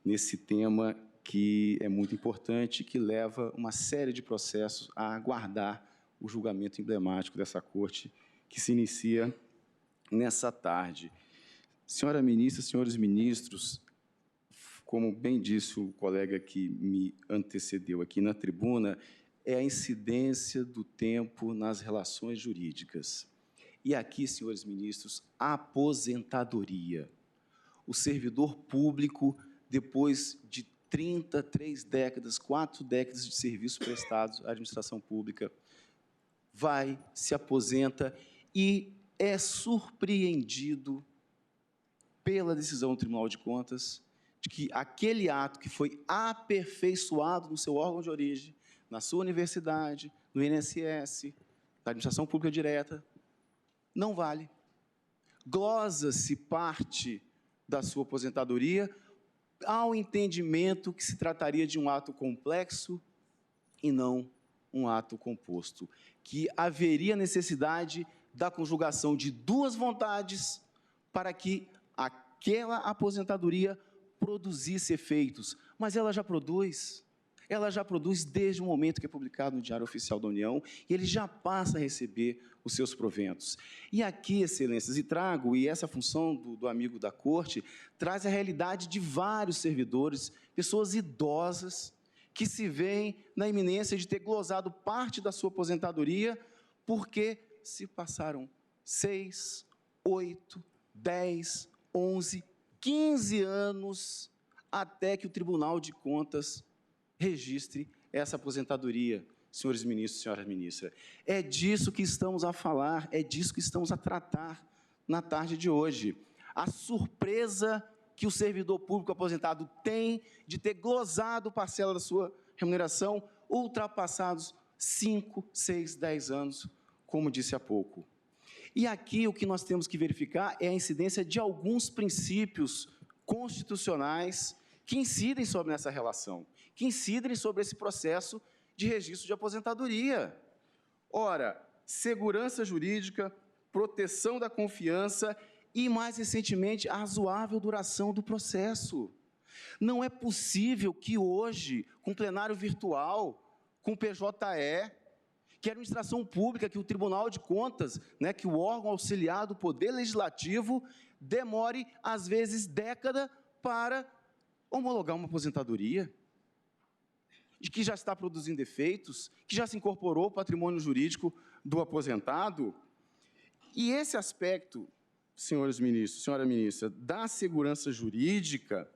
nesse tema que é muito importante, que leva uma série de processos a aguardar o julgamento emblemático dessa Corte, que se inicia nessa tarde. Senhora ministra, senhores ministros, como bem disse o colega que me antecedeu aqui na tribuna, é a incidência do tempo nas relações jurídicas. E aqui, senhores ministros, a aposentadoria. O servidor público, depois de 33 décadas, 4 décadas de serviço prestados à administração pública, vai, se aposenta e é surpreendido pela decisão do Tribunal de Contas de que aquele ato que foi aperfeiçoado no seu órgão de origem, na sua universidade, no INSS, da administração pública direta, não vale. Glosa-se parte da sua aposentadoria ao entendimento que se trataria de um ato complexo e não um ato composto, que haveria necessidade da conjugação de duas vontades para que aquela aposentadoria produzisse efeitos, mas ela já produz desde o momento que é publicado no Diário Oficial da União, e ele já passa a receber os seus proventos. E aqui, excelências, e essa função do amigo da Corte, traz a realidade de vários servidores, pessoas idosas, que se veem na iminência de ter glosado parte da sua aposentadoria, porque se passaram 6, 8, 10, 11, 15 anos até que o Tribunal de Contas registre essa aposentadoria, senhores ministros, senhora ministra. É disso que estamos a falar, é disso que estamos a tratar na tarde de hoje. A surpresa que o servidor público aposentado tem de ter glosado parcela da sua remuneração ultrapassados 5, 6, 10 anos, como disse há pouco. E aqui o que nós temos que verificar é a incidência de alguns princípios constitucionais que incidem sobre essa relação, que incidem sobre esse processo de registro de aposentadoria. Ora, segurança jurídica, proteção da confiança e, mais recentemente, a razoável duração do processo. Não é possível que hoje, com plenário virtual, com PJE, que a administração pública, que o Tribunal de Contas, que o órgão auxiliar do Poder Legislativo, demore, às vezes, década para homologar uma aposentadoria, de que já está produzindo efeitos, que já se incorporou ao patrimônio jurídico do aposentado. E esse aspecto, senhores ministros, senhora ministra, da segurança jurídica,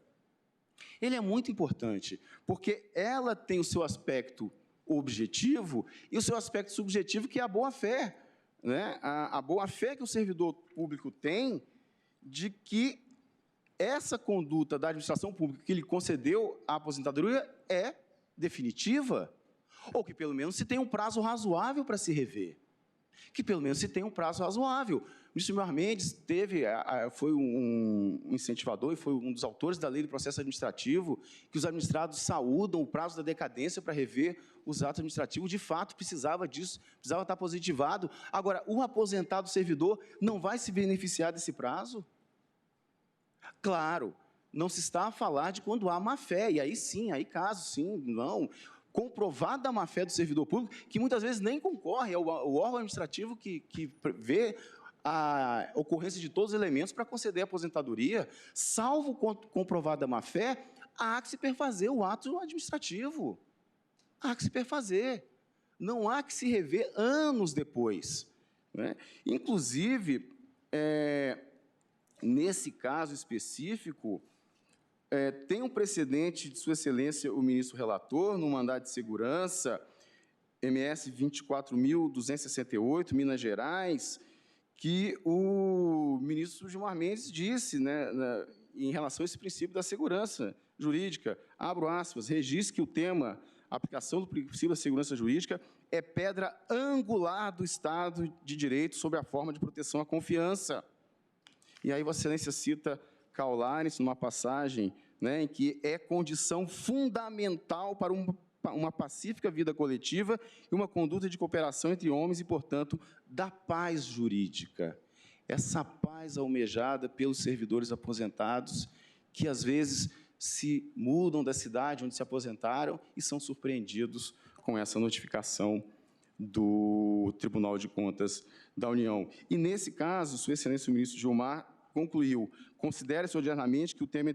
ele é muito importante, porque ela tem o seu aspecto objetivo e o seu aspecto subjetivo, que é a boa-fé, a boa-fé que o servidor público tem de que essa conduta da administração pública que lhe concedeu a aposentadoria é definitiva, ou que pelo menos se tem um prazo razoável para se rever, que pelo menos se tem um prazo razoável. O ministro Gilmar Mendes foi um incentivador e foi um dos autores da lei do processo administrativo, que os administrados saúdam o prazo da decadência para rever os atos administrativos. De fato, precisava disso, precisava estar positivado. Agora, o aposentado servidor não vai se beneficiar desse prazo? Claro, não se está a falar de quando há má-fé, e aí sim, aí caso sim, não, comprovada a má-fé do servidor público, que muitas vezes nem concorre, é o órgão administrativo que vê a ocorrência de todos os elementos para conceder a aposentadoria, salvo comprovada a má-fé, há que se perfazer o ato administrativo, há que se perfazer, não há que se rever anos depois, Inclusive, nesse caso específico, tem um precedente de Sua Excelência, o ministro relator, no mandado de segurança, MS 24.268, Minas Gerais, que o ministro Gilmar Mendes disse, em relação a esse princípio da segurança jurídica, abro aspas, registre que o tema a aplicação do princípio da segurança jurídica é pedra angular do Estado de Direito sob a forma de proteção à confiança. E aí Vossa Excelência cita Karl Lares, numa passagem, né, em que é condição fundamental para uma pacífica vida coletiva e uma conduta de cooperação entre homens e, portanto, da paz jurídica. Essa paz almejada pelos servidores aposentados, que às vezes se mudam da cidade onde se aposentaram e são surpreendidos com essa notificação do Tribunal de Contas da União. E, nesse caso, Sua Excelência o ministro Gilmar concluiu: considera-se ordinariamente que o tema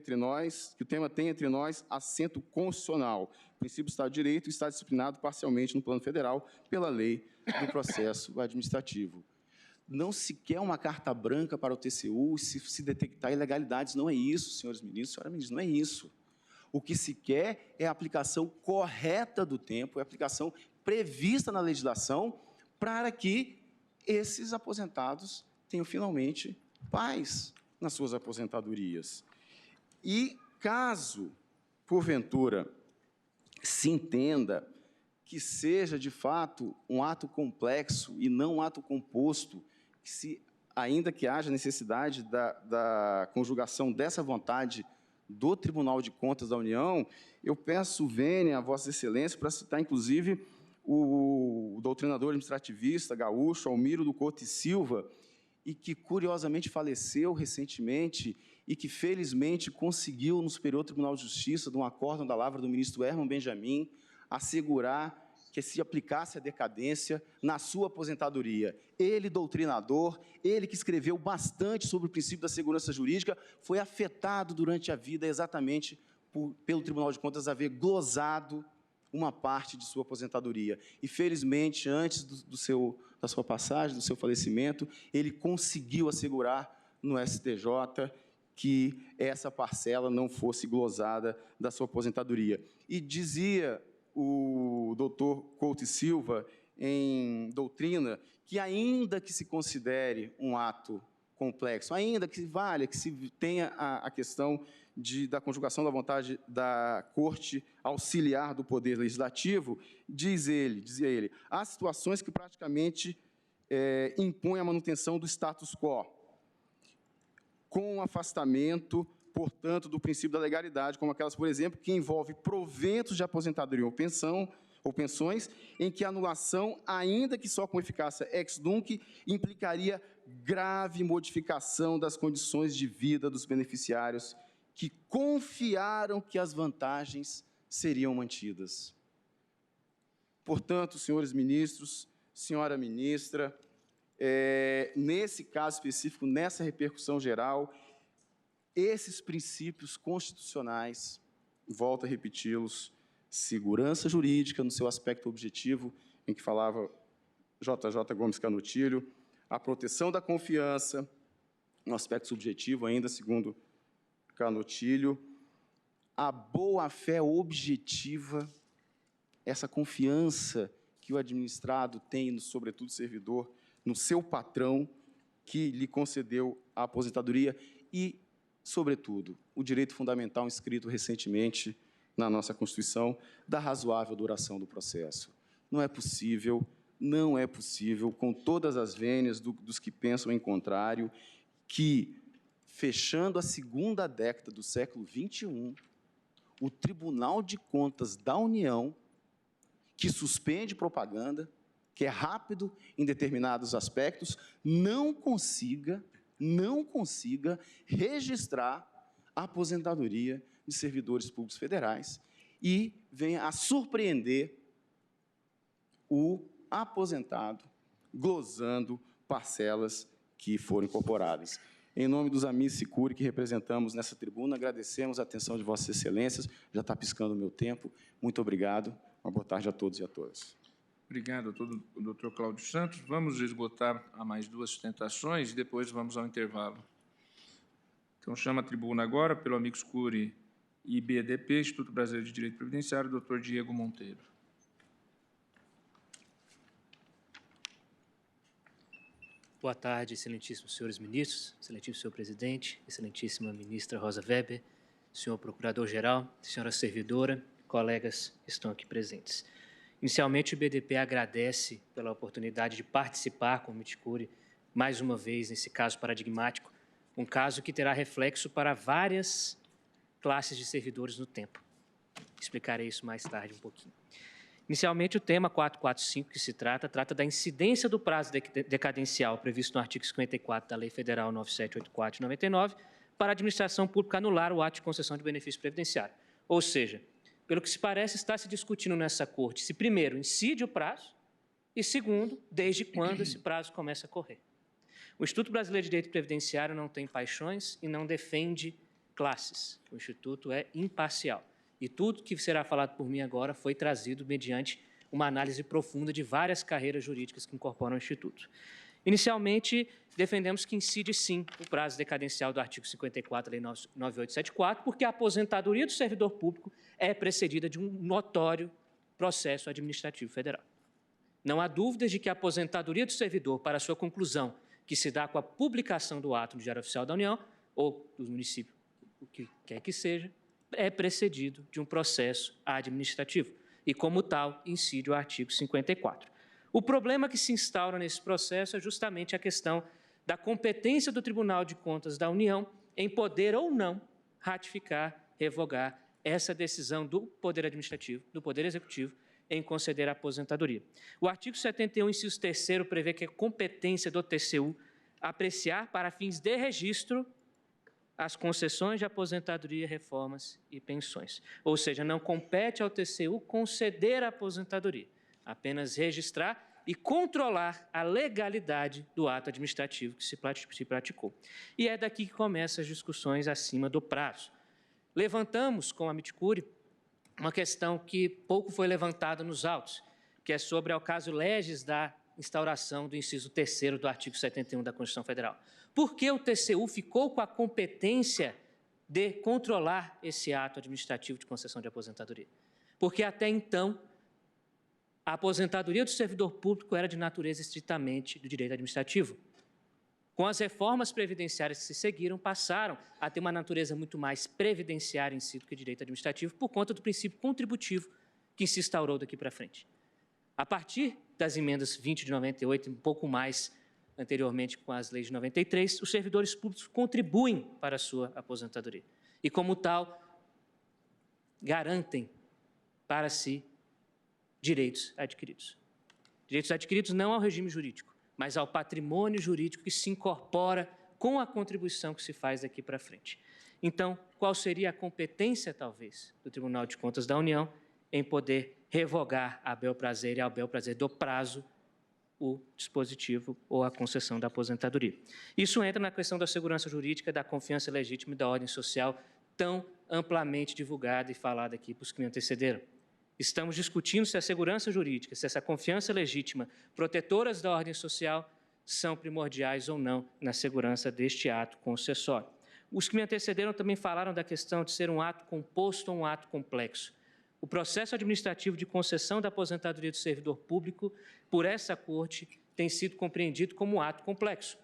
tem entre nós assento constitucional. O princípio do Estado de Direito está disciplinado parcialmente no plano federal pela lei do processo administrativo. Não se quer uma carta branca para o TCU se detectar ilegalidades. Não é isso, senhores ministros, senhora ministra, não é isso. O que se quer é a aplicação correta do tempo, é a aplicação prevista na legislação para que esses aposentados tenham finalmente paz nas suas aposentadorias. E caso, porventura, se entenda que seja, de fato, um ato complexo e não um ato composto, ainda que haja necessidade da conjugação dessa vontade do Tribunal de Contas da União, eu peço vênia a Vossa Excelência para citar, inclusive, o doutrinador administrativista gaúcho Almiro do Couto e Silva, e que, curiosamente, faleceu recentemente e que, felizmente, conseguiu, no Superior Tribunal de Justiça, de um acórdão da lavra do ministro Herman Benjamin, assegurar que se aplicasse a decadência na sua aposentadoria. Ele, doutrinador, ele que escreveu bastante sobre o princípio da segurança jurídica, foi afetado durante a vida exatamente pelo Tribunal de Contas haver glosado uma parte de sua aposentadoria. E, felizmente, antes da sua passagem, do seu falecimento, ele conseguiu assegurar no STJ que essa parcela não fosse glosada da sua aposentadoria. E dizia o doutor Couto e Silva, em doutrina, que ainda que se considere um ato complexo, ainda que valha, que se tenha a questão da conjugação da vontade da Corte auxiliar do Poder Legislativo, dizia ele, há situações que praticamente impõem a manutenção do status quo, com o afastamento, portanto, do princípio da legalidade, como aquelas, por exemplo, que envolve proventos de aposentadoria ou pensões, em que a anulação, ainda que só com eficácia ex nunc, implicaria grave modificação das condições de vida dos beneficiários que confiaram que as vantagens seriam mantidas. Portanto, senhores ministros, senhora ministra, nesse caso específico, nessa repercussão geral, esses princípios constitucionais, volto a repeti-los, segurança jurídica no seu aspecto objetivo, em que falava JJ Gomes Canutilho, a proteção da confiança, no aspecto subjetivo ainda, segundo Canutilho, a boa-fé objetiva, essa confiança que o administrado tem, sobretudo o servidor, no seu patrão, que lhe concedeu a aposentadoria e, sobretudo, o direito fundamental inscrito recentemente na nossa Constituição da razoável duração do processo. Não é possível, com todas as vênias dos que pensam em contrário, que, fechando a segunda década do século XXI, o Tribunal de Contas da União, que suspende propaganda, que é rápido em determinados aspectos, não consiga registrar a aposentadoria de servidores públicos federais e venha a surpreender o aposentado glosando parcelas que foram incorporadas. Em nome dos amigos Sicuri que representamos nessa tribuna, agradecemos a atenção de Vossas Excelências. Já está piscando o meu tempo. Muito obrigado. Uma boa tarde a todos e a todas. Obrigado, doutor Cláudio Santos. Vamos esgotar a mais duas sustentações e depois vamos ao intervalo. Então, chama a tribuna agora, pelo Amicus Curiae e BDP, Instituto Brasileiro de Direito Previdenciário, doutor Diego Monteiro. Boa tarde, excelentíssimos senhores ministros, excelentíssimo senhor presidente, excelentíssima ministra Rosa Weber, senhor procurador-geral, senhora servidora, colegas que estão aqui presentes. Inicialmente, o BDP agradece pela oportunidade de participar com o Miticuri, mais uma vez, nesse caso paradigmático, um caso que terá reflexo para várias classes de servidores no tempo. Explicarei isso mais tarde um pouquinho. Inicialmente, o tema 445 que se trata da incidência do prazo decadencial previsto no artigo 54 da Lei Federal 9784 de 99 para a administração pública anular o ato de concessão de benefício previdenciário. Ou seja, pelo que se parece, está se discutindo nessa Corte se, primeiro, incide o prazo e, segundo, desde quando esse prazo começa a correr. O Instituto Brasileiro de Direito Previdenciário não tem paixões e não defende classes. O Instituto é imparcial. E tudo que será falado por mim agora foi trazido mediante uma análise profunda de várias carreiras jurídicas que incorporam o Instituto. Inicialmente, defendemos que incide, sim, o prazo decadencial do artigo 54 da Lei 9874, porque a aposentadoria do servidor público é precedida de um notório processo administrativo federal. Não há dúvidas de que a aposentadoria do servidor para sua conclusão, que se dá com a publicação do ato no Diário Oficial da União ou do município, o que quer que seja, é precedido de um processo administrativo e, como tal, incide o artigo 54. O problema que se instaura nesse processo é justamente a questão da competência do Tribunal de Contas da União em poder ou não ratificar, revogar essa decisão do Poder Administrativo, do Poder Executivo, em conceder a aposentadoria. O artigo 71, inciso 3º, prevê que a competência do TCU apreciar para fins de registro as concessões de aposentadoria, reformas e pensões. Ou seja, não compete ao TCU conceder a aposentadoria, apenas registrar e controlar a legalidade do ato administrativo que se praticou. E é daqui que começam as discussões acima do prazo. Levantamos, com a Miticuri, uma questão que pouco foi levantada nos autos, que é sobre o caso legis da instauração do inciso 3º do artigo 71 da Constituição Federal. Por que o TCU ficou com a competência de controlar esse ato administrativo de concessão de aposentadoria? Porque até então, a aposentadoria do servidor público era de natureza estritamente do direito administrativo. Com as reformas previdenciárias que se seguiram, passaram a ter uma natureza muito mais previdenciária em si do que direito administrativo, por conta do princípio contributivo que se instaurou daqui para frente. A partir das emendas 20 de 98, um pouco mais anteriormente com as leis de 93, os servidores públicos contribuem para a sua aposentadoria. E, como tal, garantem para si direitos adquiridos. Direitos adquiridos não ao regime jurídico, mas ao patrimônio jurídico que se incorpora com a contribuição que se faz daqui para frente. Então, qual seria a competência, talvez, do Tribunal de Contas da União em poder revogar a bel prazer e ao bel prazer do prazo o dispositivo ou a concessão da aposentadoria? Isso entra na questão da segurança jurídica, da confiança legítima e da ordem social, tão amplamente divulgada e falada aqui por os que me antecederam. Estamos discutindo se a segurança jurídica, se essa confiança legítima, protetoras da ordem social, são primordiais ou não na segurança deste ato concessório. Os que me antecederam também falaram da questão de ser um ato composto ou um ato complexo. O processo administrativo de concessão da aposentadoria do servidor público, por essa Corte, tem sido compreendido como um ato complexo,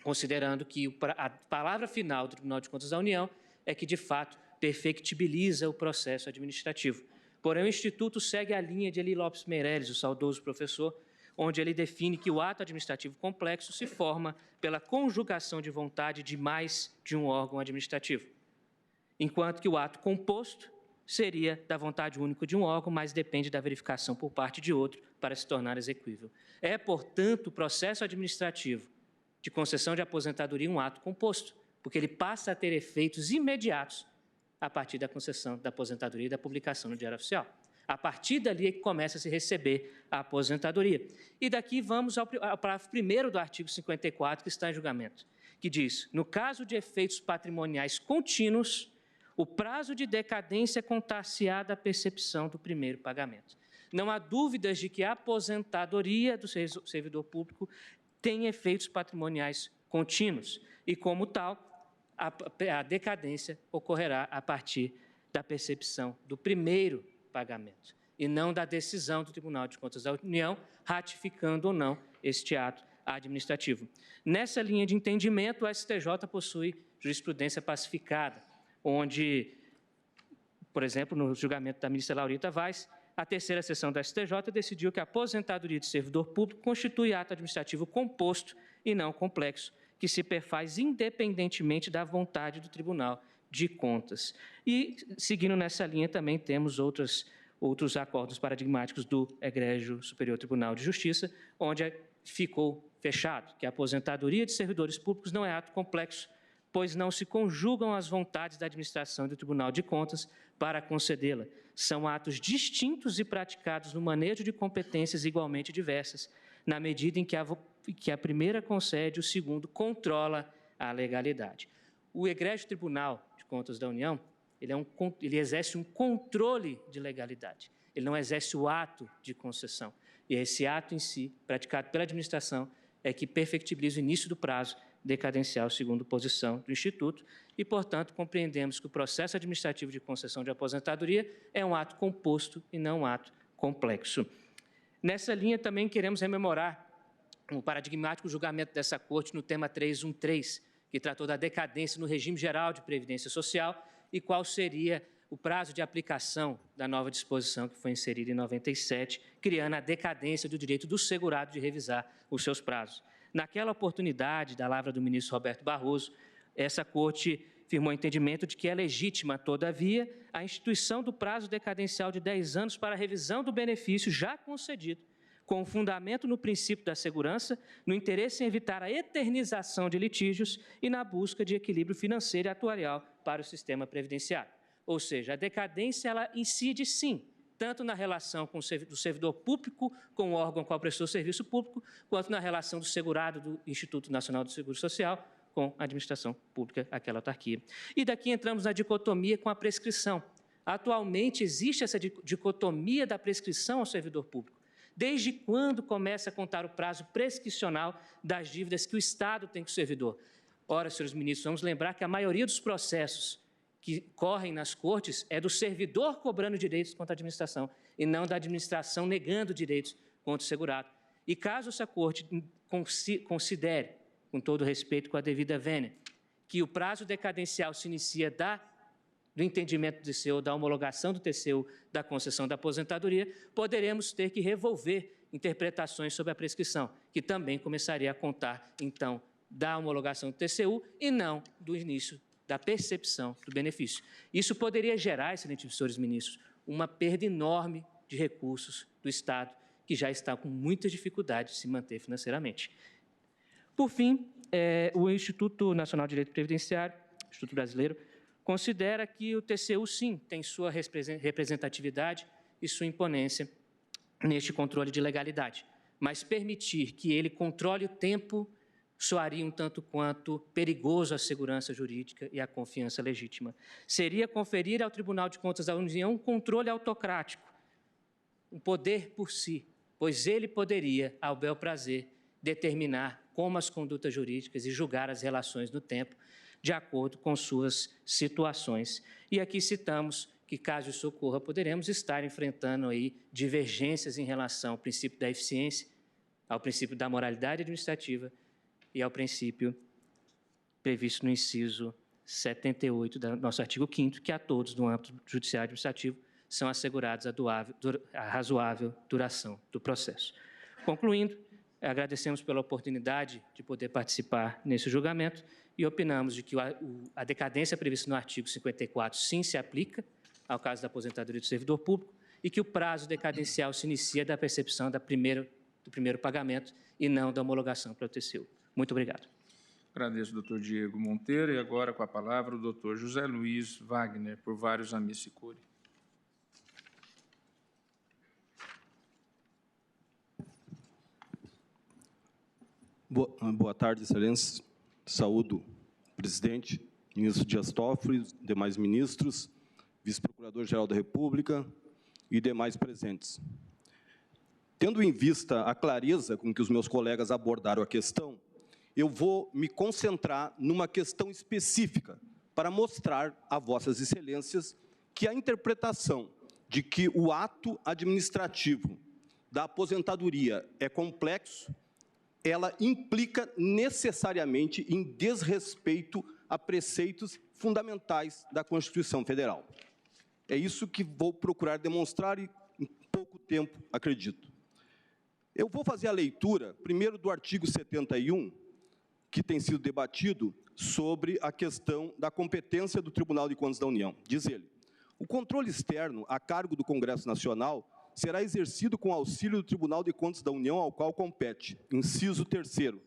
considerando que a palavra final do Tribunal de Contas da União é que, de fato, perfectibiliza o processo administrativo. Porém, o Instituto segue a linha de Eli Lopes Meirelles, o saudoso professor, onde ele define que o ato administrativo complexo se forma pela conjugação de vontade de mais de um órgão administrativo, enquanto que o ato composto seria da vontade única de um órgão, mas depende da verificação por parte de outro para se tornar exequível. É, portanto, o processo administrativo de concessão de aposentadoria um ato composto, porque ele passa a ter efeitos imediatos a partir da concessão da aposentadoria e da publicação no Diário Oficial. A partir dali é que começa a se receber a aposentadoria. E daqui vamos ao parágrafo 1º do artigo 54, que está em julgamento, que diz: no caso de efeitos patrimoniais contínuos, o prazo de decadência contar-se-á da percepção do primeiro pagamento. Não há dúvidas de que a aposentadoria do servidor público tem efeitos patrimoniais contínuos e, como tal, a decadência ocorrerá a partir da percepção do primeiro pagamento e não da decisão do Tribunal de Contas da União, ratificando ou não este ato administrativo. Nessa linha de entendimento, o STJ possui jurisprudência pacificada, onde Por exemplo, no julgamento da ministra Laurita Vaz, a terceira sessão da STJ decidiu que a aposentadoria de servidor público constitui ato administrativo composto e não complexo, que se perfaz independentemente da vontade do Tribunal de Contas. E, seguindo nessa linha, também temos outros acordos paradigmáticos do Egrégio Superior Tribunal de Justiça, onde ficou fechado que a aposentadoria de servidores públicos não é ato complexo, pois não se conjugam as vontades da administração e do Tribunal de Contas para concedê-la. São atos distintos e praticados no manejo de competências igualmente diversas, na medida em que a primeira concede, o segundo controla a legalidade. O Egrégio Tribunal de Contas da União, ele exerce um controle de legalidade, ele não exerce o ato de concessão. E esse ato em si, praticado pela administração, é que perfectibiliza o início do prazo decadencial segundo posição do Instituto e, portanto, compreendemos que o processo administrativo de concessão de aposentadoria é um ato composto e não um ato complexo. Nessa linha, também queremos rememorar o paradigmático julgamento dessa Corte no tema 313, que tratou da decadência no regime geral de previdência social e qual seria o prazo de aplicação da nova disposição que foi inserida em 97, criando a decadência do direito do segurado de revisar os seus prazos. Naquela oportunidade, da lavra do ministro Roberto Barroso, essa Corte firmou o entendimento de que é legítima, todavia, a instituição do prazo decadencial de 10 anos para a revisão do benefício já concedido, com fundamento no princípio da segurança, no interesse em evitar a eternização de litígios e na busca de equilíbrio financeiro e atuarial para o sistema previdenciário. Ou seja, a decadência ela incide, sim, tanto na relação do servidor público com o órgão qual prestou serviço público, quanto na relação do segurado do Instituto Nacional do Seguro Social com a administração pública, aquela autarquia. E daqui entramos na dicotomia com a prescrição. Atualmente existe essa dicotomia da prescrição ao servidor público. Desde quando começa a contar o prazo prescricional das dívidas que o Estado tem com o servidor? Ora, senhores ministros, vamos lembrar que a maioria dos processos que correm nas cortes é do servidor cobrando direitos contra a administração e não da administração negando direitos contra o segurado. E caso essa corte considere, com todo respeito, com a devida vênia, que o prazo decadencial se inicia do entendimento do TCU, da homologação do TCU da concessão da aposentadoria, poderemos ter que revolver interpretações sobre a prescrição, que também começaria a contar, então, da homologação do TCU e não do início da percepção do benefício. Isso poderia gerar, excelentíssimos senhores ministros, uma perda enorme de recursos do Estado, que já está com muita dificuldade de se manter financeiramente. Por fim, o Instituto Nacional de Direito Previdenciário, Instituto Brasileiro, considera que o TCU, sim, tem sua representatividade e sua imponência neste controle de legalidade, mas permitir que ele controle o tempo soaria um tanto quanto perigoso à segurança jurídica e à confiança legítima. Seria conferir ao Tribunal de Contas da União um controle autocrático, um poder por si, pois ele poderia, ao bel prazer, determinar como as condutas jurídicas e julgar as relações no tempo, de acordo com suas situações. E aqui citamos que, caso isso ocorra, poderemos estar enfrentando aí divergências em relação ao princípio da eficiência, ao princípio da moralidade administrativa e ao princípio previsto no inciso 78 do nosso artigo 5º, que a todos, no âmbito judiciário administrativo, são assegurados a razoável duração do processo. Concluindo, agradecemos pela oportunidade de poder participar nesse julgamento e opinamos de que a decadência prevista no artigo 54 sim se aplica ao caso da aposentadoria do servidor público e que o prazo decadencial se inicia da percepção do primeiro pagamento e não da homologação para o TCU. Muito obrigado. Agradeço, doutor Diego Monteiro. E agora, com a palavra, o doutor José Luiz Wagner, por vários amici curiae. Boa tarde, excelências. Saúdo o presidente, ministro Dias Toffoli, demais ministros, vice-procurador-geral da República e demais presentes. Tendo em vista a clareza com que os meus colegas abordaram a questão, eu vou me concentrar numa questão específica para mostrar a vossas excelências que a interpretação de que o ato administrativo da aposentadoria é complexo, ela implica necessariamente em desrespeito a preceitos fundamentais da Constituição Federal. É isso que vou procurar demonstrar e, em pouco tempo, acredito. Eu vou fazer a leitura, primeiro, do artigo 71, que tem sido debatido sobre a questão da competência do Tribunal de Contas da União. Diz ele: o controle externo a cargo do Congresso Nacional será exercido com auxílio do Tribunal de Contas da União ao qual compete. Inciso 3º.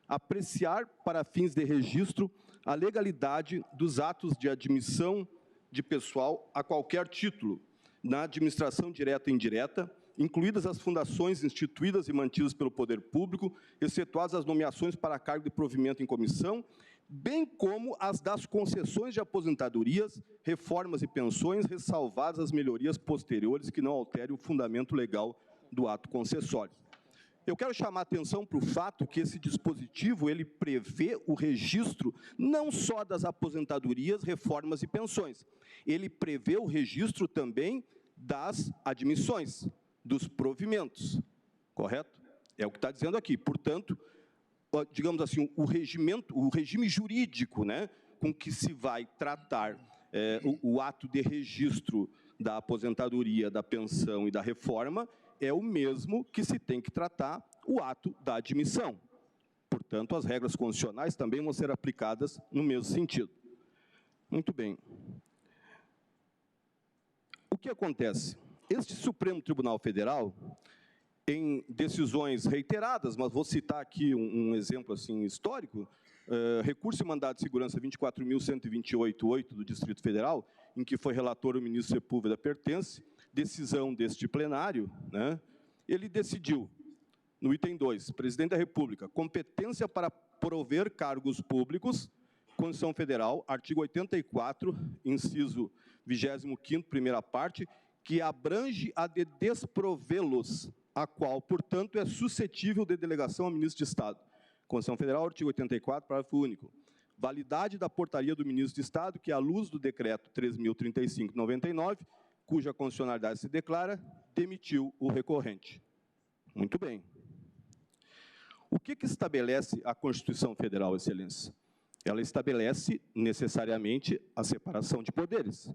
Apreciar, para fins de registro, a legalidade dos atos de admissão de pessoal a qualquer título, na administração direta e indireta, incluídas as fundações instituídas e mantidas pelo poder público, excetuadas as nomeações para cargo de provimento em comissão, bem como as das concessões de aposentadorias, reformas e pensões, ressalvadas as melhorias posteriores que não alterem o fundamento legal do ato concessório. Eu quero chamar a atenção para o fato que esse dispositivo ele prevê o registro não só das aposentadorias, reformas e pensões, ele prevê o registro também das admissões, dos provimentos, correto? É o que está dizendo aqui. Portanto, digamos assim, o regime jurídico, né, com que se vai tratar o ato de registro da aposentadoria, da pensão e da reforma, é o mesmo que se tem que tratar o ato da admissão. Portanto, as regras constitucionais também vão ser aplicadas no mesmo sentido. Muito bem. O que acontece? Este Supremo Tribunal Federal, em decisões reiteradas, mas vou citar aqui um exemplo assim, histórico, recurso e mandado de segurança 24.128.8 do Distrito Federal, em que foi relator o ministro Sepúlveda Pertence, decisão deste plenário, né, ele decidiu, no item 2, Presidente da República, competência para prover cargos públicos, Constituição Federal, artigo 84, inciso 25º, primeira parte, que abrange a de desprovê-los, a qual, portanto, é suscetível de delegação ao ministro de Estado. Constituição Federal, artigo 84, parágrafo único. Validade da portaria do ministro de Estado, que, à luz do decreto 3.035/99, cuja constitucionalidade se declara, demitiu o recorrente. Muito bem. O que estabelece a Constituição Federal, Excelência? Ela estabelece, necessariamente, a separação de poderes.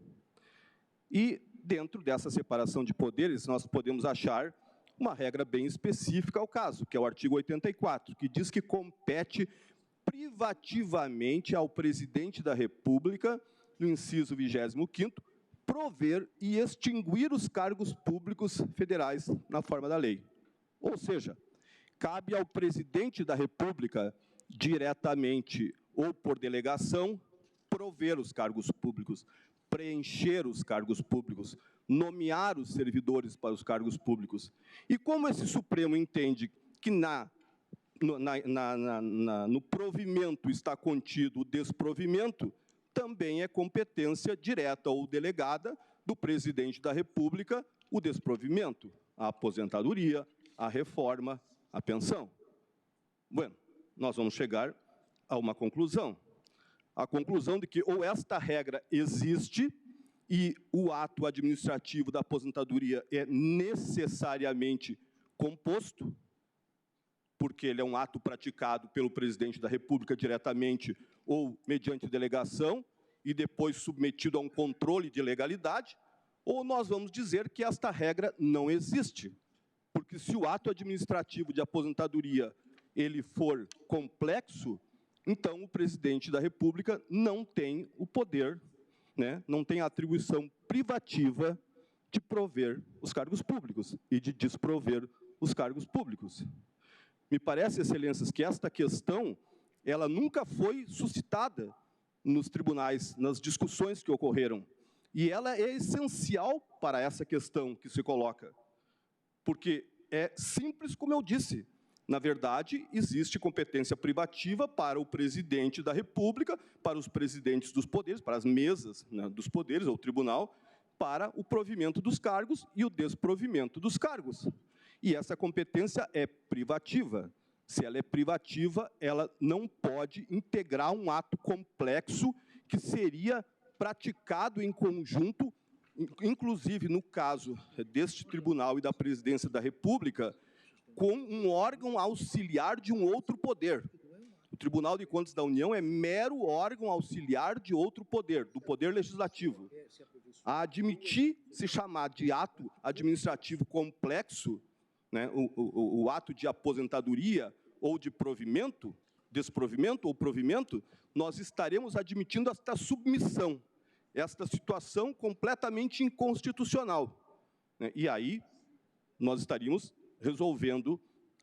E, dentro dessa separação de poderes, nós podemos achar uma regra bem específica ao caso, que é o artigo 84, que diz que compete privativamente ao Presidente da República, no inciso 25º, prover e extinguir os cargos públicos federais na forma da lei. Ou seja, cabe ao Presidente da República, diretamente ou por delegação, prover os cargos públicos, preencher os cargos públicos, nomear os servidores para os cargos públicos. E como esse Supremo entende que no provimento está contido o desprovimento, também é competência direta ou delegada do Presidente da República o desprovimento, a aposentadoria, a reforma, a pensão. Bueno, nós vamos chegar a uma conclusão. A conclusão de que ou esta regra existe e o ato administrativo da aposentadoria é necessariamente composto, porque ele é um ato praticado pelo Presidente da República diretamente ou mediante delegação, e depois submetido a um controle de legalidade, ou nós vamos dizer que esta regra não existe. Porque se o ato administrativo de aposentadoria ele for complexo, então o Presidente da República não tem o poder, né, não tem a atribuição privativa de prover os cargos públicos e de desprover os cargos públicos. Me parece, Excelências, que esta questão ela nunca foi suscitada nos tribunais, nas discussões que ocorreram. E ela é essencial para essa questão que se coloca. Porque é simples como eu disse. Na verdade, existe competência privativa para o Presidente da República, para os presidentes dos poderes, para as mesas, né, dos poderes, ou tribunal, para o provimento dos cargos e o desprovimento dos cargos. E essa competência é privativa. Se ela é privativa, ela não pode integrar um ato complexo que seria praticado em conjunto, inclusive no caso deste tribunal e da Presidência da República, com um órgão auxiliar de um outro poder. O Tribunal de Contas da União é mero órgão auxiliar de outro poder, do Poder Legislativo. A admitir se chamar de ato administrativo complexo, né, o ato de aposentadoria ou de provimento, desprovimento ou provimento, nós estaremos admitindo esta submissão, esta situação completamente inconstitucional, né? E aí nós estaríamos resolvendo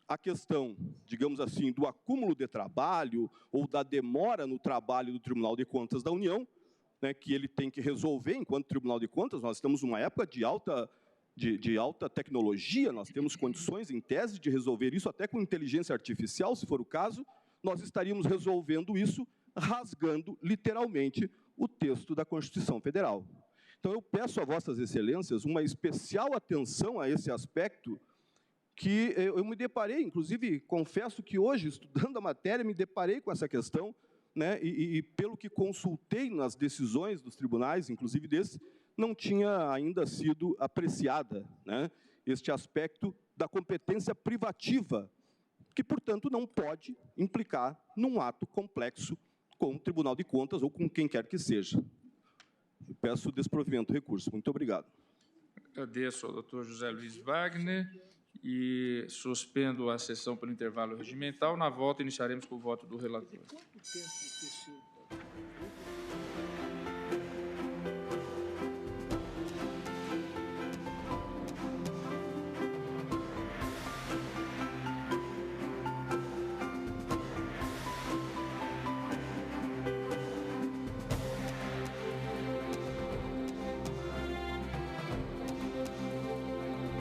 a questão, digamos assim, do acúmulo de trabalho ou da demora no trabalho do Tribunal de Contas da União, né, que ele tem que resolver enquanto Tribunal de Contas. Nós estamos numa época de alta tecnologia, nós temos condições, em tese, de resolver isso até com inteligência artificial, se for o caso. Nós estaríamos resolvendo isso rasgando, literalmente, o texto da Constituição Federal. Então, eu peço a Vossas Excelências uma especial atenção a esse aspecto, que eu me deparei, inclusive, confesso que hoje, estudando a matéria, me deparei com essa questão, né, e pelo que consultei nas decisões dos tribunais, inclusive desse, não tinha ainda sido apreciada, né, este aspecto da competência privativa, que, portanto, não pode implicar num ato complexo com o Tribunal de Contas ou com quem quer que seja. Eu peço o desprovimento do recurso. Muito obrigado. Agradeço ao doutor José Luiz Wagner e suspendo a sessão pelo intervalo regimental. Na volta, iniciaremos com o voto do relator. Quanto tempo